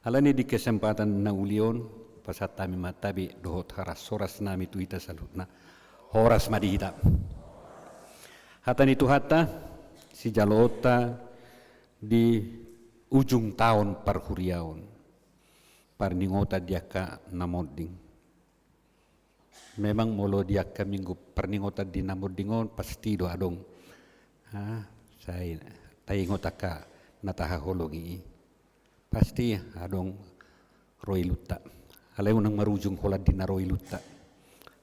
alani di kesempatan na ulion pasat kami matabi dohot haras soras nami tuita salutna horas madihita hatan itu hatta si jalota di ujung tahun parhuriaon parningota diaka namoding memang molo diaka minggu parningota di namodingon pasti do adong saya tayingota ka nataha hologi pasti adong roi lutta alai unang marujung hola di naroi lutta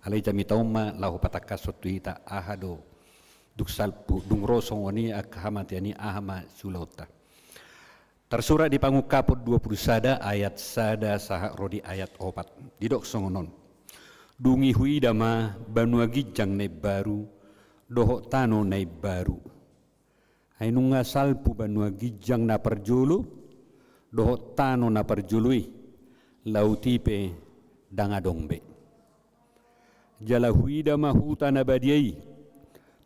alai jami tauma lahu pataka sotuita ahado duk salpu dung rosong wani akahamatiani ahama sulota. Tersurat di pangukaput 20 sada ayat sada saha rodi ayat 4. Didok songonon. Dungi hui dama banua gijang nai baru doho tano nai baru. Ainunga salpu banua gijang na perjulu doho tano na perjului lautipe dangadongbe. Jala hui dama hutana badiai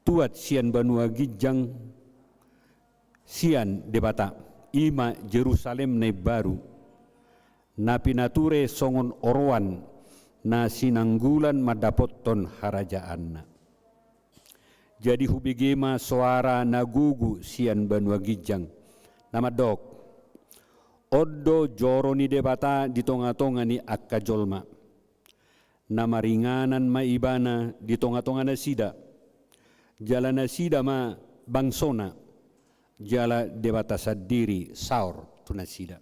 tuat sian banua gijang sian debata ima Jerusalem ne baru na pinature songon orwan na sinanggulan madapotton harajaanna jadi hubigema suara nagugu sian banua gijang nama dok oddo joroni debata di tonga-tonga ni akkajolma nama ringanan maibana di tonga-tonga na sida jala nasida ma bangsona jala debata sadiri saur tunasida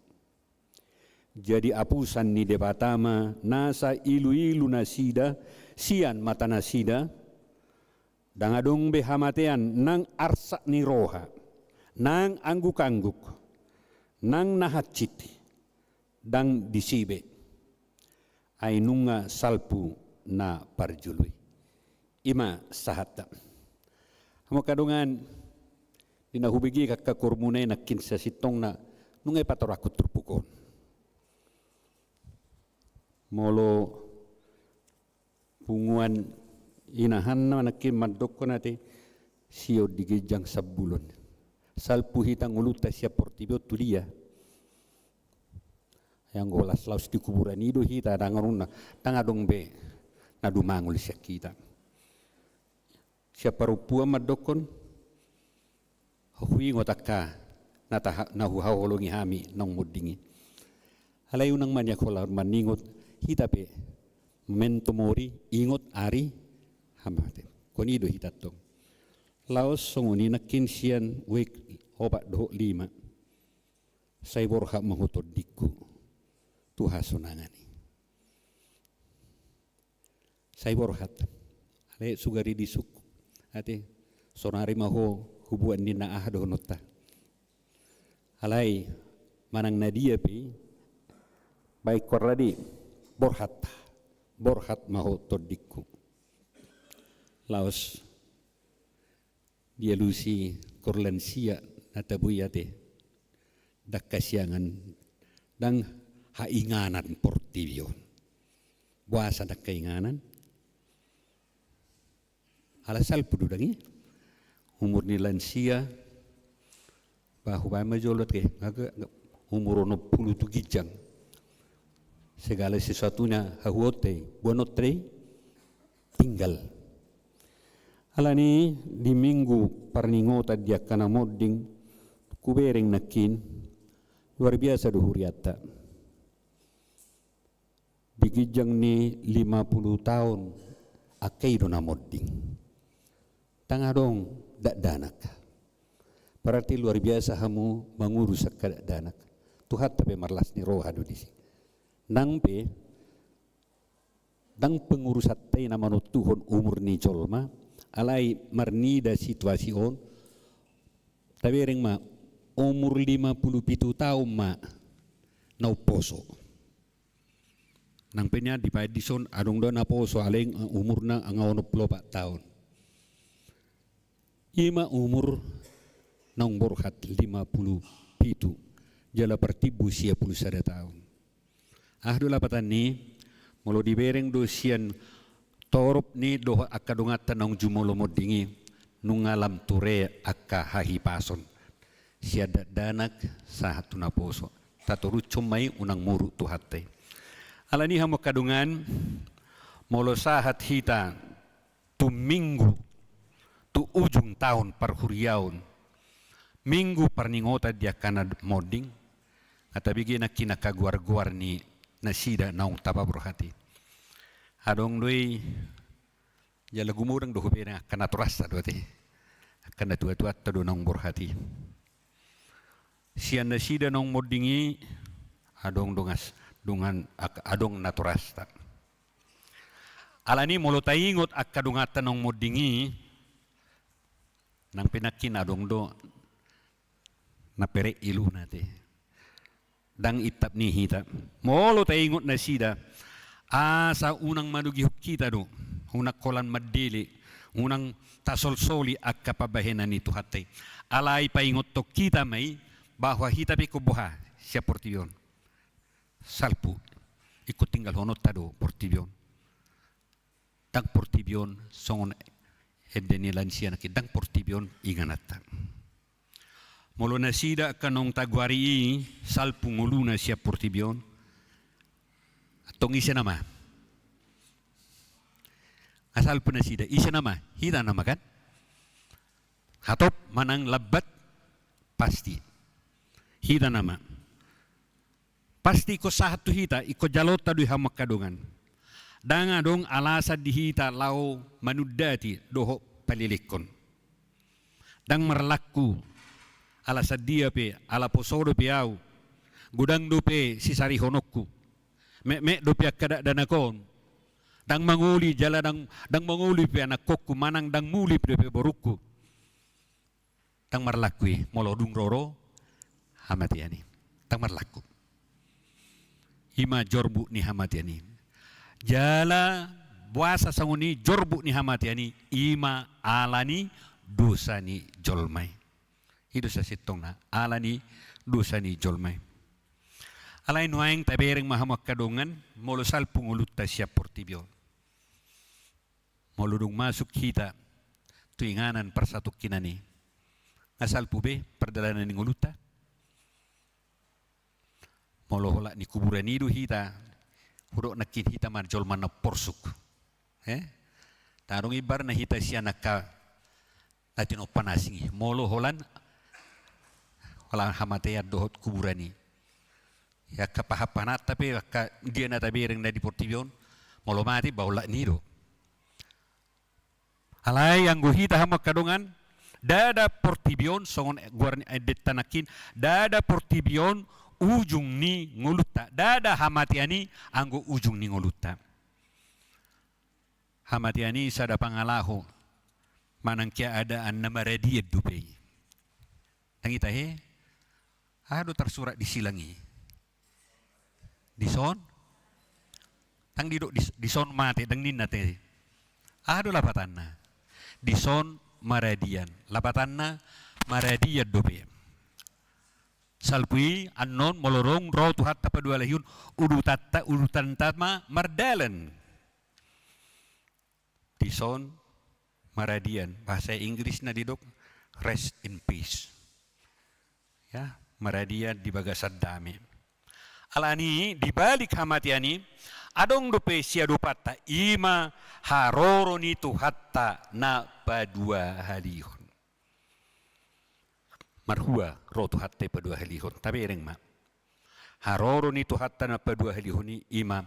jadi apusan ni debata ma nasa ilu-ilu nasida sian mata nasida dangadong behamatean nang arsa ni roha nang angguk-angguk nang nahacit dang disibe ainunga salpu na parjului ima sahatta Hamo kadungan dinahubigi kakakurmunay na kinsa sitong na nungay patorakot turpukon. Molo punguan inahan na nakin madok ko natin siyo digijang sabulon. Salpu hitang uluta siya portibyo tulia. Yang golas laus di kuburan itu hita dangaruna tangadong be nadumangul siya kita. Siapa rupua madokon hui ngotaka nahuhau holongi hami nong mudingi halayu nang manyak holar maningot hitape mentomori ingot ari hamate konido hitatong laos songoni nakin sian wek obat doh 5 sai borha mahutod dikku tuha sunangani sai borhat ale sugari disuk ate sonari maho hubuan ni na ahdo nota alai manang nadia pi baik koradi borhat maho todikku laos dia lusi korlansia natabuyate dakkasiangan dang hainganan portibyon buasa dakkainganan alasal pududangi umur ni lansia bahwa majolot ke umur 60 tu gijang segala sesuatunya hawote bonotre tinggal alani di minggu parningota dia kana modding kubereng nakin luar biasa duhuriata di gijang ni 50 tahun akai dona modding tangadong dak danak berarti luar biasa hamu mengurus dak danak Tuhan tapi marlas ni roh adu disi nang pe dang pengurus hatay na manutuhon umur ni jolma alay marnida situasi on tabi ring ma umur 57 tahun ma nauposo nang penya di paedison adong do na poso aling umur na ang 24 tahun ima umur nang borhat 57 jala partibu 10 tahun ahdo lapatan ni molo dibereng do sian torop ni do akadungatan nang jumolo modingi nung alam ture akka hahi pason siada danak sahatu naposo taturu cumai unang muru tuhate alani hamo kadungan molo sahat hita tu minggu tu ujung tahun parhuriaun minggu parningota dia kana moding kata bigina kina kaguar-guar ni nasida naung tapa berhati adong doi jala gumurang do hubena kana turasa dote kana tua-tua tado naung berhati sian nasida naung modingi adong dongas dungan adong naturasta alani molo taingot akadungatan naung modingi nang pinakin adong do napere ilu nate dang itap ni hita molo taingot na sida asa unang madugi kita do unak kolan madili unang tasolsoli akka pabahenan itu hatay alay paingot to kita may bahwa hita pe kubuha siya portiyon salpu ikut tinggal honot tado portiyon dang portiyon songon edeni lansia nakit dang portiyon inganata molo nasida kanong tagwari salpu nguluna siya portibion atong isa nama asalpu nasida isa nama hita nama kan hatop manang labat pasti hita nama pasti ko sahatu hita iko jalota du hamak kadungan danga dong alasa di hita lau manudati doho palilikon dang merlaku ala sadia pe ala posodo pe au gudang do pe sisari honokku me do pe kada danakon dang manguli jala dang manguli pe anak kokku manang dang muli pe borukku dang marlakui molodung roro hamatiani dang marlaku hima jorbu ni hamatiani jala buasa sanguni jorbu ni hamatiani ima alani dosani jolmai hidup sa sitong na alani dosani jolmai alay nuaing tabereng mahamak kadungan molo salpung ulut ta siya portibyo molo dung masuk kita tuinganan persatu kinani asal pube perdalanan ning uluta molo hola ni kuburan idu hita hudok nakin hita man jolman na porsuk tarong ibar na hita siya naka natin opanasingi molo holan walang hamataya dohot kuburani ya kapahapanat tapi dia na tabiring na di portibyon molo mati baula nido alay ang guhita hamak kadungan dada portibyon songon guarni edet tanakin dada portibyon ujung ni nguluta dada hamatiani anggo ujung ni nguluta hamatiani sada pangalaho manang kia ada an nama radiat dupei nangita he ado tersurat di silangi di son tang didok di son mate dang ninna te ado lapatanna di son maradian lapatanna maradiat dope salpui annon molorong ro tu hatta padua lahiyun urutan tatma mardalan di son maradian. Bahasa Inggris na didok, rest in peace. Ya, maradian di bagasan dami. Alani di balik hamatiani adong dope sia dupata ima haroro ni tuhatta na padua halihon. Marhua rotu hatte padua halihon. Tapi ereng ma. Haroro ni tuhatta na padua halihon ni ima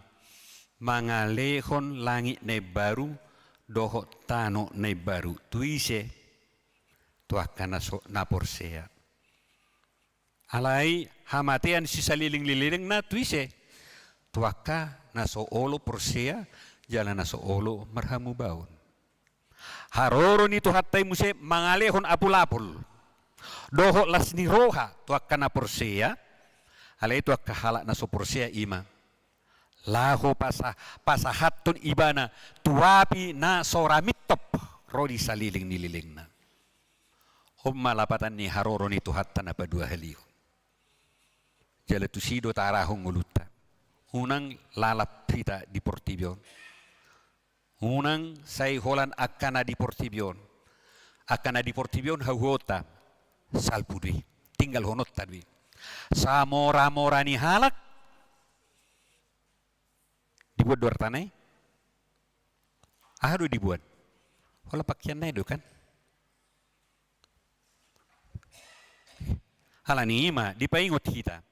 mangalehon langit na baru doho tano na baru. Tuise tuaka na porsea. Alai hamatian si saliling-liling na tuise tuaka naso olo porsea jalan naso olo marhamu baun. Haroro ni tuhatta muse mangalehon apul-apul. Doho lasni roha tuaka na porsea. Alai tuaka halak naso porsea ima. Laho pasahatun ibana tuapi na soramitop rodi saliling nililing na. Humma lapatan ni haroro ni tuhatta na padua haliho. Jala tusido tarahong nguluta. Unang lalap kita di Portibion. Unang say holan akana di Portibion. Akana di Portibion hauhota salpudwi. Tinggal honot tadwi. Sa mora-mora ni halak dibuat dua tanai. Aduh dibuat. Hola pakaian na itu kan. Halani ima dipaingot kita.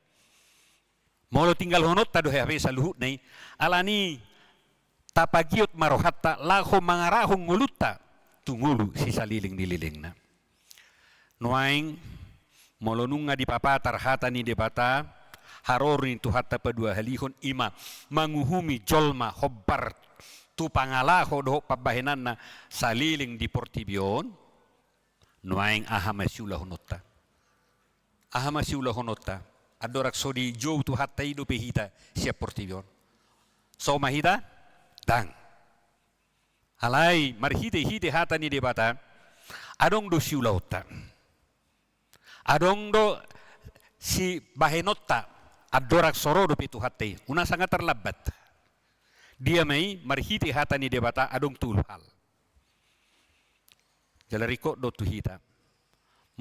Molo tinggal honot tado hape saluhut nai alani tapagiot marohatta laho mangarahong nguluta tungulu si saliling nililing na. Nuaing molo nunga di papatar hata ni debata harorin tuhatta padua halihon ima manguhumi jolma hobbar tu pangalaho do pabahenan na saliling di Portibion. Nuaing ahamasiulah honotta. Ahamasiulah honotta. Adorak sodi jauh tu hatta hidup hita siap Portibion. So mahita dang. Alai marhite hata ni debata. Adong do siulauta. Adong do si bahenotta. Adorak sorodo pitu hatta. Una sangat terlambat. Dia mai marhite hata ni debata adong tulhal. Jalariko do tu hita.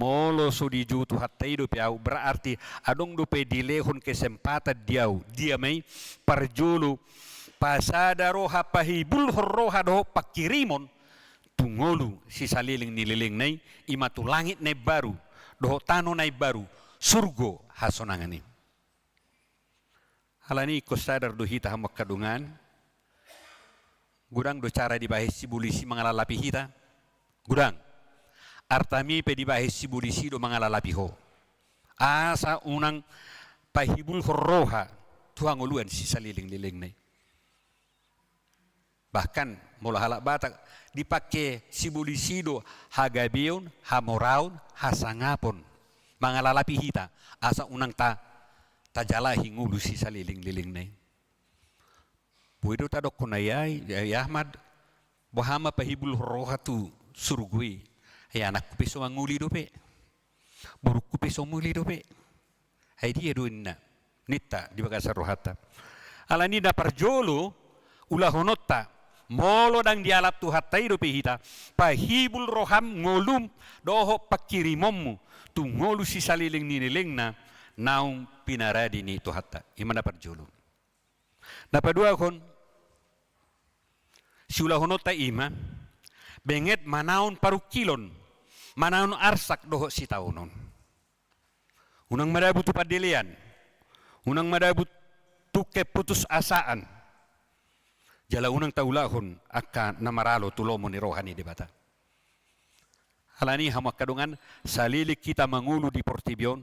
Molo sudi jutu hatta hidup yau berarti adong dupe dilehon kesempatan diau dia mai parjulu pasada roha pahibul roha do pakirimon tungolu si saliling nililing nai imatu langit nai baru do tano nai baru surgo hasonangani. Halani ko sadar do hita hamak kadungan gudang do cara dibahis si bulisi mengalalapi hita gudang artami pe dibahis si bulisi do mangalalapi ho. Asa unang pahibul roha tuang uluan si saliling-liling nai. Bahkan mula halak batak dipakai si bulisi do hagabion, hamoraun, hasangapon mangalalapi hita. Asa unang tajalahi ngulu si saliling-liling nai. Puido tadok kunayai ya Ahmad bahama pahibul roha tu surgui. Hai anak kupeso nguli dope. Buruk kupeso nguli dope. Hai dia duinna. Nita di bagasar rohata. Alani da parjolo ulah honotta. Molo dang dialap tu hatai dope hita. Pahibul roham ngolum doho pakirimommu. Tu ngolu si saliling nililingna. Naung pinaradi ni tu hatta. Imana parjolo. Napadua kon. Si ulah honotta ima. Benget manaon parukilon. Manaon arsak doho si taunon. Unang madabut padilian. Unang madabut tuke putus asaan. Jala unang taulahon akka namaralo tulomo ni rohani debata. Halani hamak kadungan salilik kita mangulu di Portibion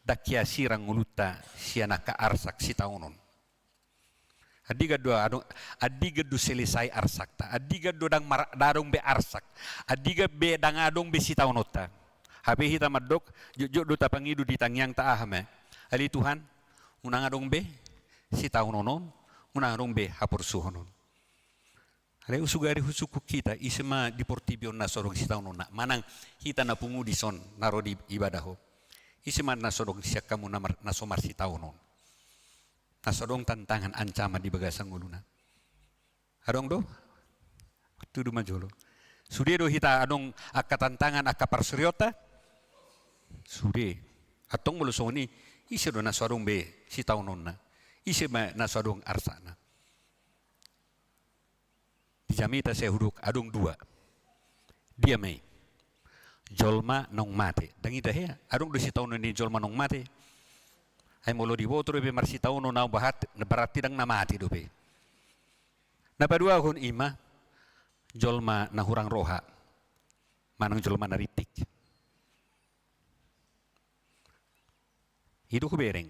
dakya sirang nguluta siana ka arsak si taunon. Adiga do selesai arsak ta. Adiga do dang darong be arsak. Adiga be dang adong be si taunota. Hape hita madok jujur do tapangidu di tangyang ta ahme. Ali Tuhan unang adong be si taunonon, unang adong be hapursuhonon. Ali usugari husuku kita isema di Portibion na sorong si taunona. Manang hita na pungu di son naro di ibadaho. Isema na sorong siya kamu na somar si taunon. Nasodong tantangan ancaman di bagasang uluna. Adong do? Tudu majolo. Sudah do hita adong akka tantangan akka parsuryota. Sudah. Atong mulusoni isi do naswadong be si taunonna. Isi ma naswadong arsana. Di jamita saya huduk adong dua. Dia mai. Jolma nong mate. Dangita he adong do si taunon ni jolma nong mate. Ay molo di botro be marsi tauno na bahat berarti dang na mati do be. Na padua hun ima jolma na hurang roha. Manang jolma na ritik. Hidup bereng.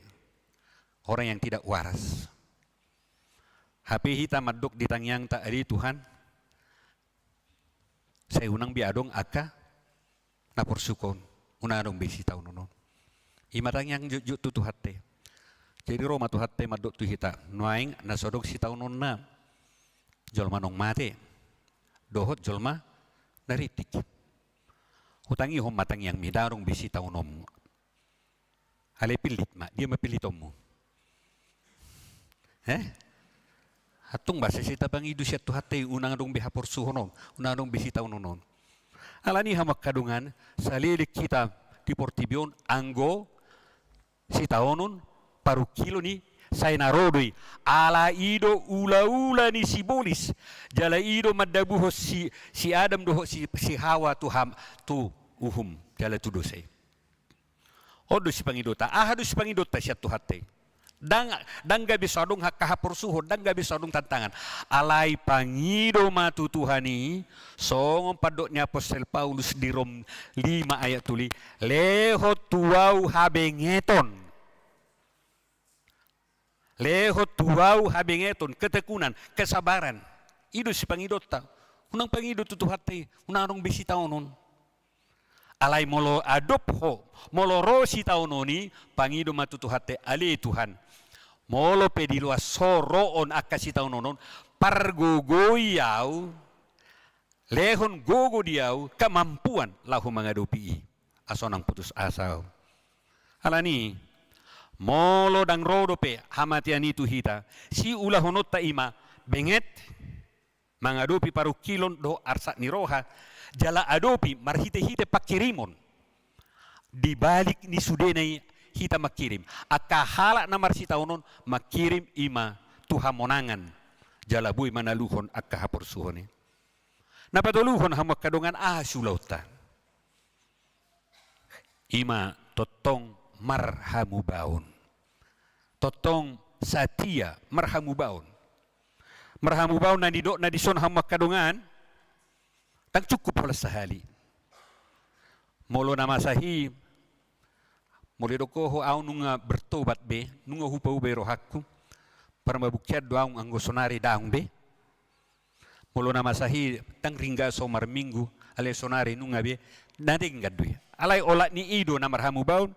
Orang yang tidak waras. HP hita maduk di tangyang tak ada Tuhan. Saya unang biadong aka na porsukon. Unadong besi tahu nono. Ima tangyang jujut tu hati. Jadi Roma tu hati maduk tu hita. Nuaing nasodok si tahu nonna. Jolma nong mate. Dohot jolma naritik. Hutangi hom matang yang midarong besi tahu nom. Ale pilit ma, dia mapili tomu. Hatung bahasa sita pangidu siya tuhate unang dong bihapor suhonon, unang dong bisi taon nonon. Alani hamak kadungan salilik kita di Portibion anggo si taonon paru kilo ni saya narodoi ala ido ula ni si bolis jala ido madabuho si Adam doho si Hawa tu uhum jala tu dosai. Odo si pangidota, ahado si pangidota siya tuhate. Dang gabi sadong hakahapor suhod, dang gabi sadong tantangan. Alay pangido matutuhani, songong padoknya Apostel Paulus di Rom 5 ayat tuli, leho tuau habengeton. Leho tuau habengeton, ketekunan, kesabaran. Ido si pangidota, unang pangido tutuhate, unang bisi taonon. Alay molo adop ho, molo rosi taononi, pangido matutuhate ali Tuhan. Molo pedilua soroon akasi taononon, pargogoyau, lehon gogo diau, kemampuan lahu mengadopi asonang putus asa. Alani, molo dang rodope hamatian itu hita, si ulahonot ta ima, benget, mengadopi paru kilon do arsak niroha, jala adopi marhite-hite pakirimon di balik ni sudenai hita makirim akahala na marsi taunon makirim ima tuha monangan jala bui manaluhon akahapor suhone napatuluhon hamak kadongan sulauta ima totong marhamu baun totong satia marhamu baun na didok na dison hamak kadongan tak cukup oleh sehali. Molo nama sahi, molo doko ho au nunga bertobat be, nunga hupa ube rohaku, parmabukiat doang anggo sonari daung be. Molo nama sahi, tang ringga somar minggu, ale sonari nunga be, nanti enggak duya. Alai olat ni ido na marhamu baun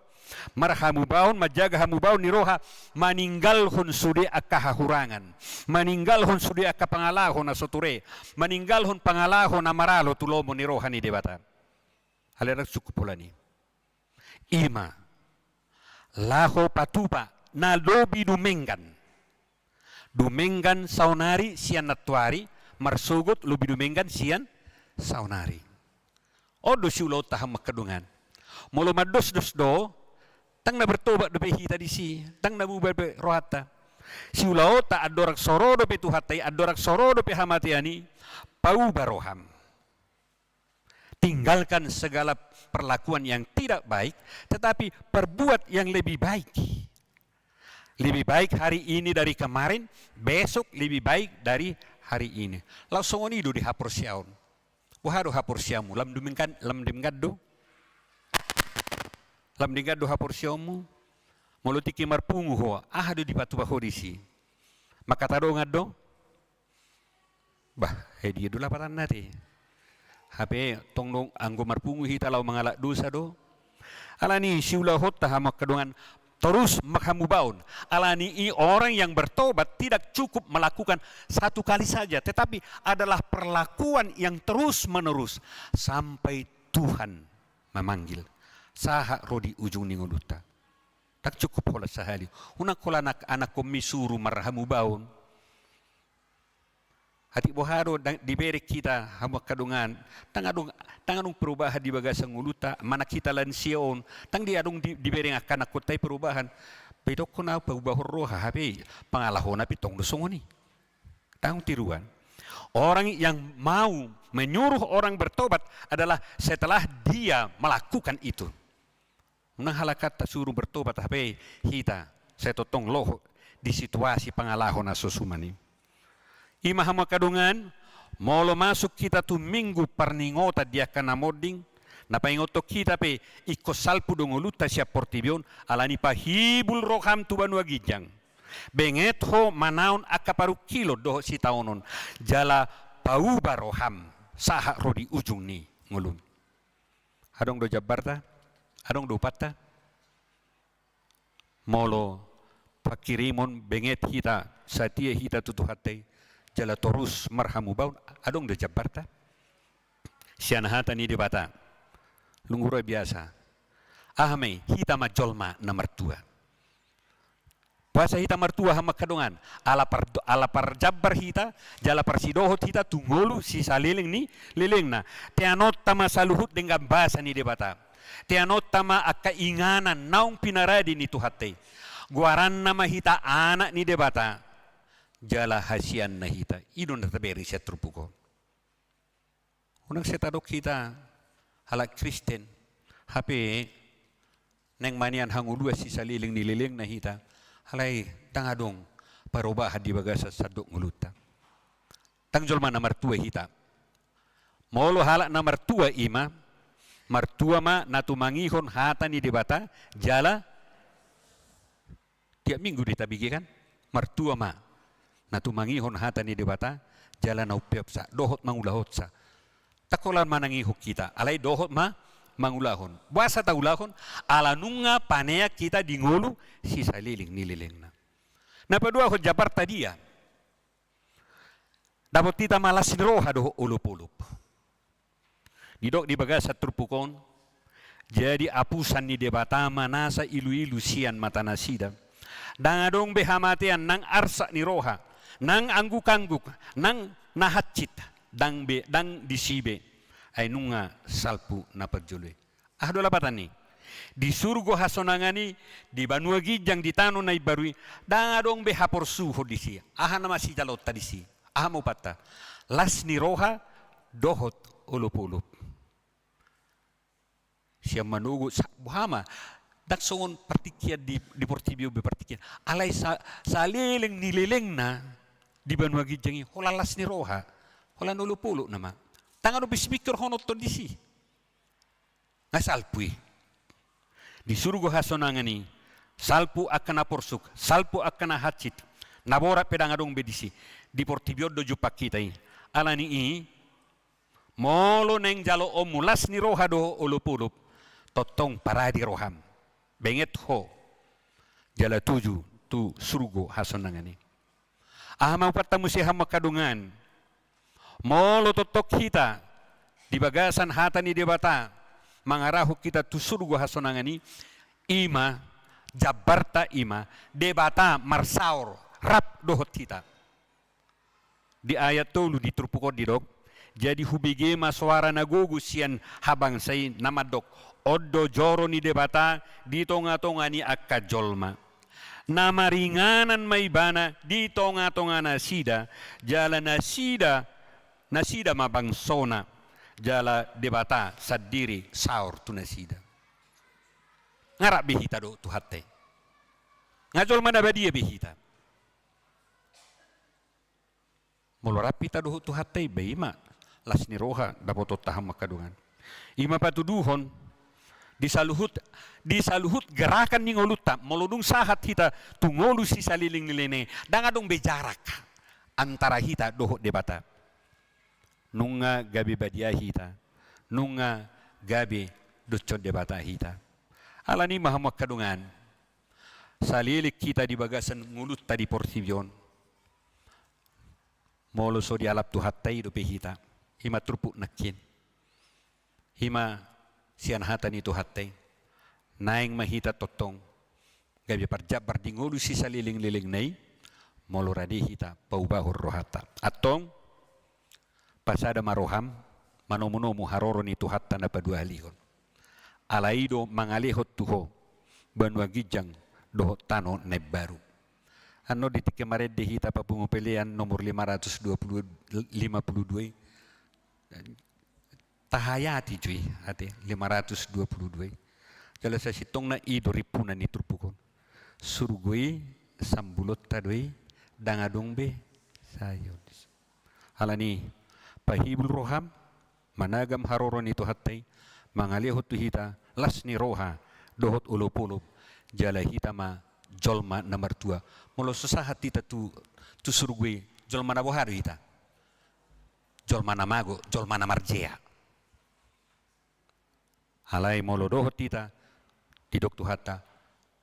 majaga hamu baun ni roha maninggal hon sude akka hahurangan maninggal hon sude akka pangalahon na soture maninggal hon pangalahon na maralo tulomo ni roha ni debata halerak cukup pula ni ima laho patupa na lobi dumengan saunari sian natuari marsugut lobi dumengan sian saunari odo siulau taham makadungan molo mados do tang na bertobat do hita di si tang na bubar rohata si ulao ta adorak soro do tuhatai adorak soro do hamatiani pau baroham tinggalkan segala perlakuan yang tidak baik tetapi perbuat yang lebih baik hari ini dari kemarin besok lebih baik dari hari ini langsung itu di hapur siaun wahado hapur siamu lam dimingkan do lam dingad do hapor siamu molotiki marpungu ho ahado di patu bahodisi makatado ngado bah dia dula patan nati HP tongnong anggo marpungu hita law mangalak dosa do alani siula hotta hamak kadungan terus makhamubaun alani orang yang bertobat tidak cukup melakukan satu kali saja tetapi adalah perlakuan yang terus menerus sampai Tuhan memanggil saha rodi ujung ningoduta tak cukup hola sahali una kola anak komisuru marhamu baun Ati boharo diberi kita hama kadungan tangadung perubahan di bagasan nguluta mana kita lansion tang di adung diberi akan aku tay perubahan pedok ko na paubahor roha habi pangalahon api tong dosongoni tang tiruan orang yang mau menyuruh orang bertobat adalah setelah dia melakukan itu nang halakat suruh bertobat habi hita saya totong loh di situasi pangalahon asusumani ima hama kadungan molo masuk kita tu minggu parningota dia kana moding na paingoto kita pe iko salpu dongoluta sia portibion alani pahibul roham tu banua gijang benget ho manaon akaparu kilo doho si taonon jala pauba roham saha rodi ujung ni ngulun adong do jabarta adong do patta molo pakirimon benget kita satia kita tutu hatay jala torus marhamu baun adong de jabarta sian hata ni debata lungura biasa ahme hita majolma na mertua puasa hita mertua hama kadongan ala par jabbar hita jala parsidohot hita tungolu si saliling ni lilingna tianot tama saluhut dengan bahasa ni debata tianot tama akka inganan naung pinaradi ni tuhate guaran nama hita anak ni debata jala hasian na hita idon na taberi siya trupuko unang setadok kita halak Kristen hape neng manian hangulua si saliling nililing na hita halay tangadong parobahan di bagasa sadok nguluta tangjol man na martua hita molo halak na martua ima martua ma natumangihon hata ni debata jala tiap minggu ditabigikan martua ma natumangihon hata ni debata jala na upiapsa dohot mangulahot sa takolan manangihok kita alay dohot ma mangulahon buasa taulahon ala nunga panea kita dingolu si saliling nililing na napadua ko jabar tadia dapat kita malas roha doho ulup-ulup didok di bagasa trupukon jadi apusan ni debata manasa ilu-ilu sian mata nasida dangadong behamatian nang arsa ni roha nang angguk-angguk nang nahatcit dang disibe ay nunga salpu na pagjuloy ahdo lapatan ni di surgo hasonangani di banua gijang di tano na ibarui dangadong behapor suho di siya aha nama si jalot tadi si aha mo pata las ni roha dohot ulup-ulup siya manugo sa buhama daksongon partikia di portibio be partikia alay saliling nililing na di banua gijangi holalas ni roha hola nulupulo nama tangan bismiktor honot to disi ngasalpui di surgo hasonangani salpu akan aporsuk salpu akan hacit nabora pedangadong bedisi di portibio do jupak kita alani i molo neng jalo omulas ni roha do ulupulup totong paradi roham benget ho jala tuju tu surgo hasonangani aham patamu si hama kadungan molo totok kita di bagasan hata ni debata mangarahu kita tu surgo hasonangani ima jabarta ima debata marsaur rap dohot kita di ayat tolu di trupukot didok jadi hubige suara nagugu sian habang say namadok oddo joro ni debata di tonga-tonga ni akka jolma nama ringanan may bana di tonga-tonga nasida jala nasida mabangsona jala debata sadiri saur tu nasida ngarap bihita do tu hatte ngajol mana badia bihita molo rapita do tu hatte beima las ni roha dapat taham makadungan ima patuduhon disaluhut gerakan ni ngoluta molodung sahat hita tungolu si saliling nilene dangadong bejarak antara hita doho debata nunga gabi badia hita nunga gabi ducon debata hita alani mahamak kadungan salilik kita di bagasan ngulut tadi porsibion molo so di alap tu hatai do hita hima trupuk nakin hima sian hatan itu hatai naing mahita totong gabi parjabar dingolu si saliling-liling nai molo radi hita paubahur rohata atong pasada maroham manomunomu haroro ni tuhat tanda padua halihon alaido mangalihot tuho banua gijang doho tano nebaru ano di kemarin dihita papungu pilihan nomor 552 tahayati cuy ate 522 jala sa sitong na ido ripunan ni turpukon surugoi sambulot tadoi dangadong be sayon halani pahibul roham managam haroro ni tuhatay mangalihot tuhita las ni roha dohot ulupulup jala hita ma jolma nomor 2 molo susahat hita tu surugoi jolma na boharu hita jolma na mago jolma na marjea halai molo dohot hita tidok tuhata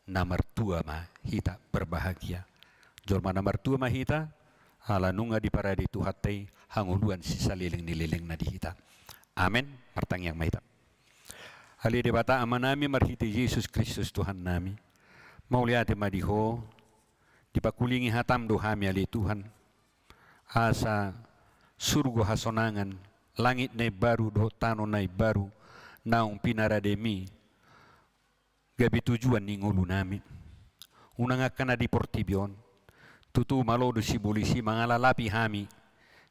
nomor 2 ma hita berbahagia jolma nomor 2 ma hita hala nunga di paradi tuhatai hanguluan sisa liling na di hita amen martang yang mahita hali debata amanami marhiti Yesus Kristus Tuhan nami mauliate madiho dipakulingi hatam dohami ali Tuhan asa surga hasonangan langit nai baru doh tano nai baru naung pinarademi gabi tujuan ningulu nami unang akan di portibion tutu malodo si polisi mangalalapi hami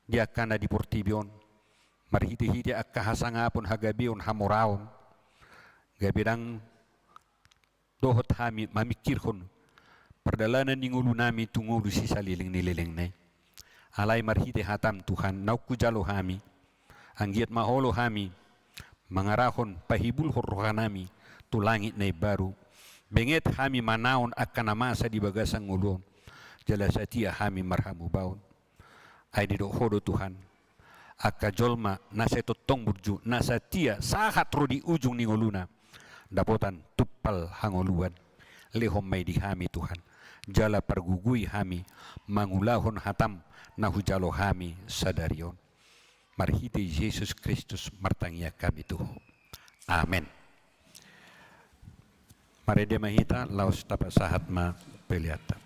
dia akan di portibion marhiti-hiti akka hasangapon hagabion hamoraon gabidang dohot hami mamikirhon perdalanan ningulu nami tungulu si saliling nililing nai alai marhiti hatam Tuhan nauku jalo hami anggiat maholo hami mangarahon pahibul rohanami tu langit nai baru benget hami manaon akan masa di bagasang ulun jala satia hami marhamu baun ai di hodo Tuhan akka jolma nasa totong burju nasa tia sahat rodi ujung ningoluna dapotan tupal hangoluan lehom mai di hami Tuhan jala pergugui hami mangulahon hatam nahu jalo hami sadarion marhiti Yesus Kristus martangia kami Tuhan amen marede mahita laos tapa sahat ma peliata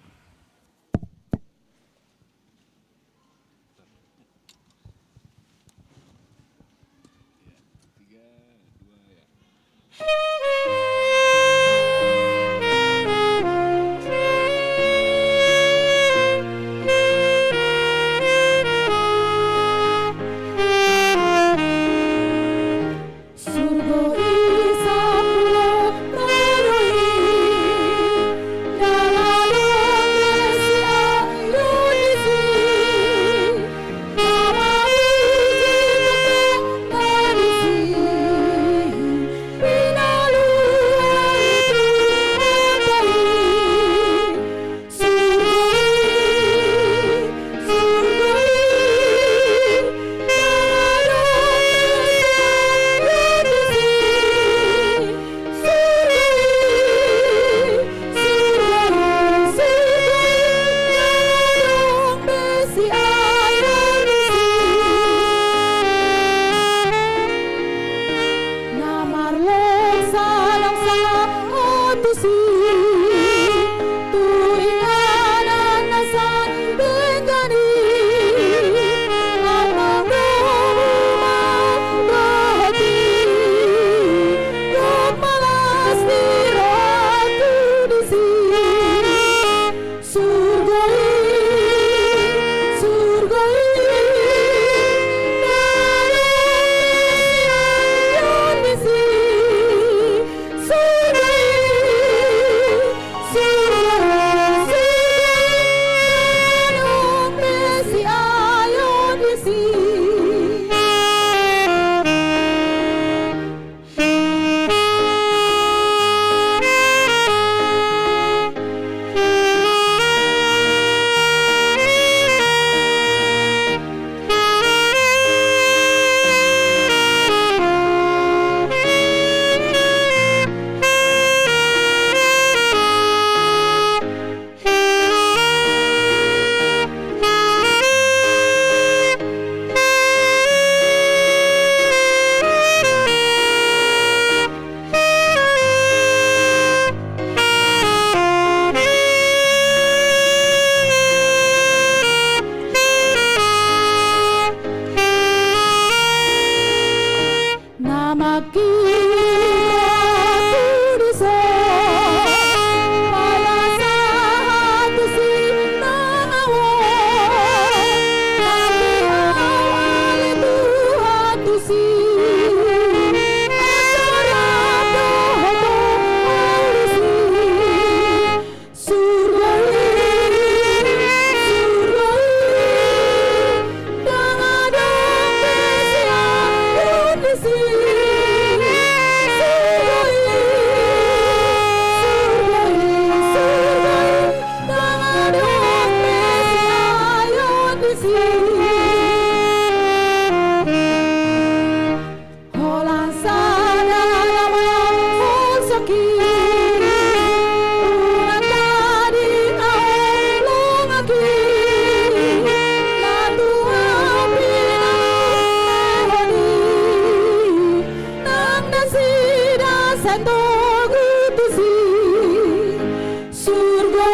sendok itu sih surga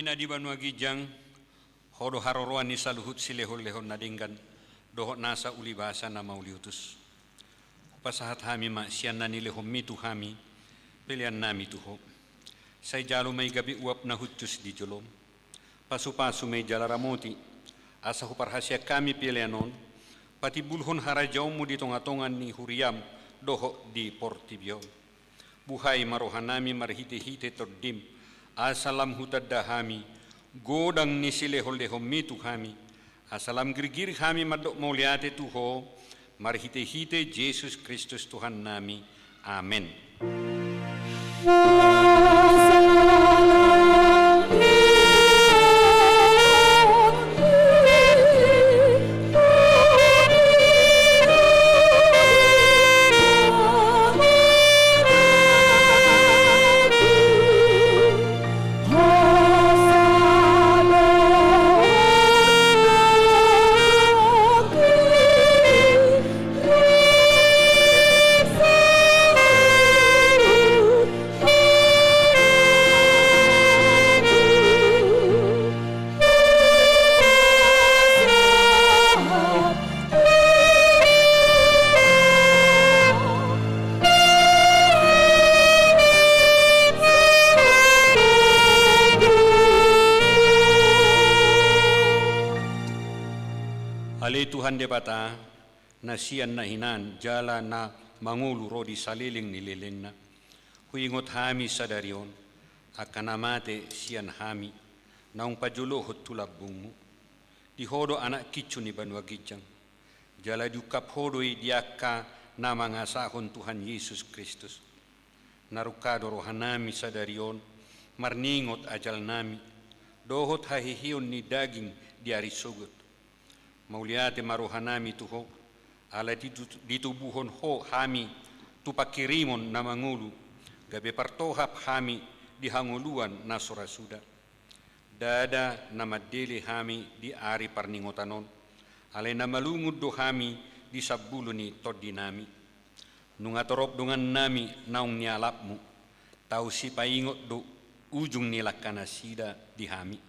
na di Banua Gijang hodo haroroan ni saluhut silehol-lehon nadinggan dohot nasa ulibasa na mauliutus pasahat hami ma siyan na nilehom mitu hami pilihan nami tuho say jalo may gabi uap na hutus di jolom pasu-pasu may jalaramoti asa huparhasya kami pilihanon pati bulhon harajaw mo di tongatongan ni huriam doho di Portibio buhay marohan nami marhite-hite tordim asalam hutadda hami godang ni silehol-lehom mitu hami asalam girgir hami madok mauliate tuho marhite-hite Yesus Kristus Tuhan nami amen. Ale Tuhan debata nasian na hinan jala na mangulu rodi saliling nililing na huingot hami sadarion akanamate sian hami naung pajulohot tulabungmu di hodo anak kicu ni Banua Gijang jala dukap hodoi diaka na mangasahon Tuhan Yesus Kristus narukado rohanami sadarion marningot ajal nami dohot hahihion ni daging diari sugut mauliate marohanami tuho ala ditubuhon ho hami tupakirimon na mangulu gabe partohap hami dihanguluan na sorasuda dada na madeli hami di ari parningotanon alay na malungud do hami di sabulo ni todinami nungatorop dungan nami naung nialapmu tau si paingot do ujung nilakkanasida di hami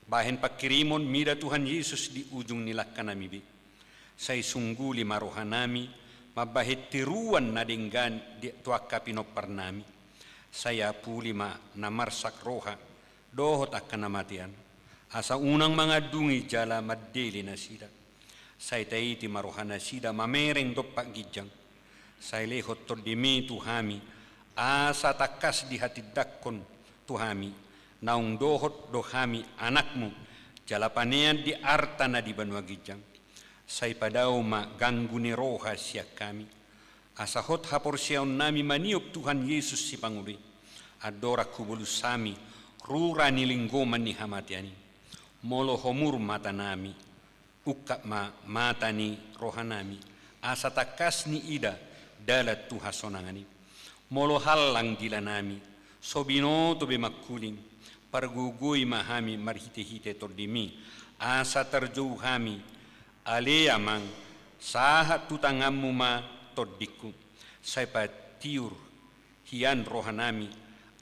bahen pakirimon mira Tuhan Yesus di ujung nilakkan nami bi say sungguli marohanami mabahit tiruan na dinggan di tuaka pinopar nami saya puli ma namarsak roha dohot akan namatian asa unang mga dungi jala maddeli na sida say taiti marohana sida mamereng dopak gijang say lehot tordimi tuhami asa takas di hati dakkon tuhami naung dohot dohami anakmu jalapanean di artana di Banua Gijang, sai padao ma gangguni roha siak kami, asahot hapor siaon nami maniop Tuhan Yesus si panguri, adora kubulus sami, rura nilinggoman ni hamatiani, molo homur mata nami, ukap ma mata ni rohanami, asa takas ni ida dalat Tuhan sonangani, molo halang dila nami, sobino to be makuling, pargugui mahami marhite-hite tordimi, asa terjauh hami, ale amang, sahat tutangammu ma tordiku, sai patiur hian rohanami,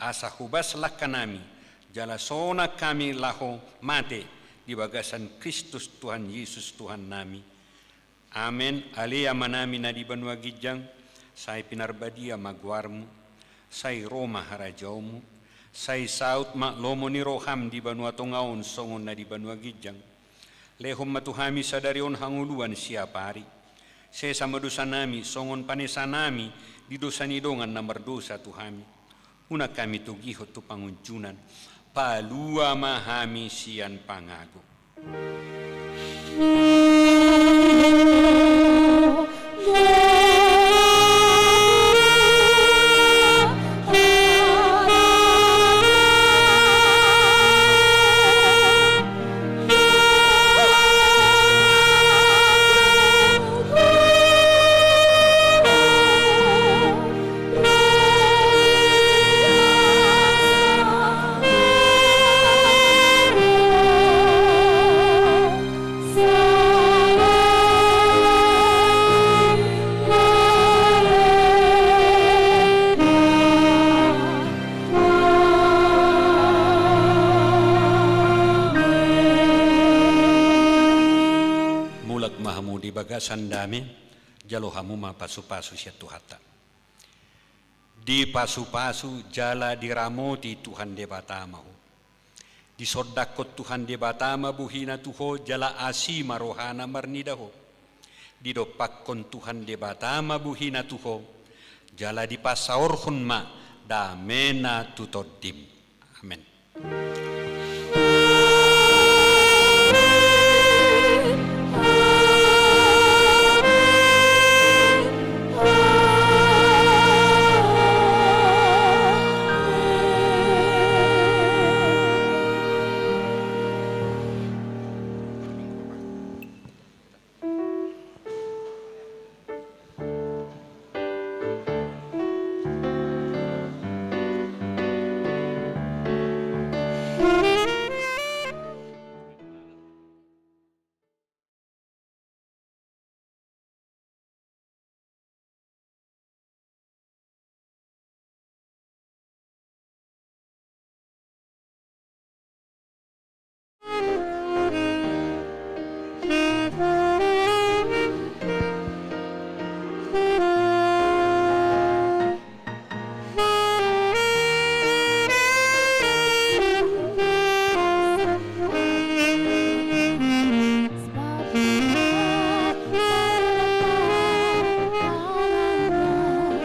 asa hubas lakanami, jala sona kami laho mate di bagasan Kristus Tuhan Yesus Tuhan nami. Amen. Ale amanami na di Banua Gijang, sai pinarbadia magwarmu, sai Roma harajaumu, sai saut ma lomo ni roham di Banua Tongaon songon na di Banua Gijang. Lehom matuhami sadarion hanguluan siapari. Se sama dosa nami songon panesa nami di dosa nidongan na merdosa tuhami. Una kami tugihot tu pangunjunan, palua mahami sian pangago. Sandami jalo hamu ma pasu-pasu siya tuhata. Di pasu-pasu jala diramoti Tuhan de batamahu. Di sodakot Tuhan de batama buhina tuho jala asima rohana marnidaho. Di dopakkon Tuhan de batama buhina tuho jala di pasaorhun ma damena tutodim. Amen.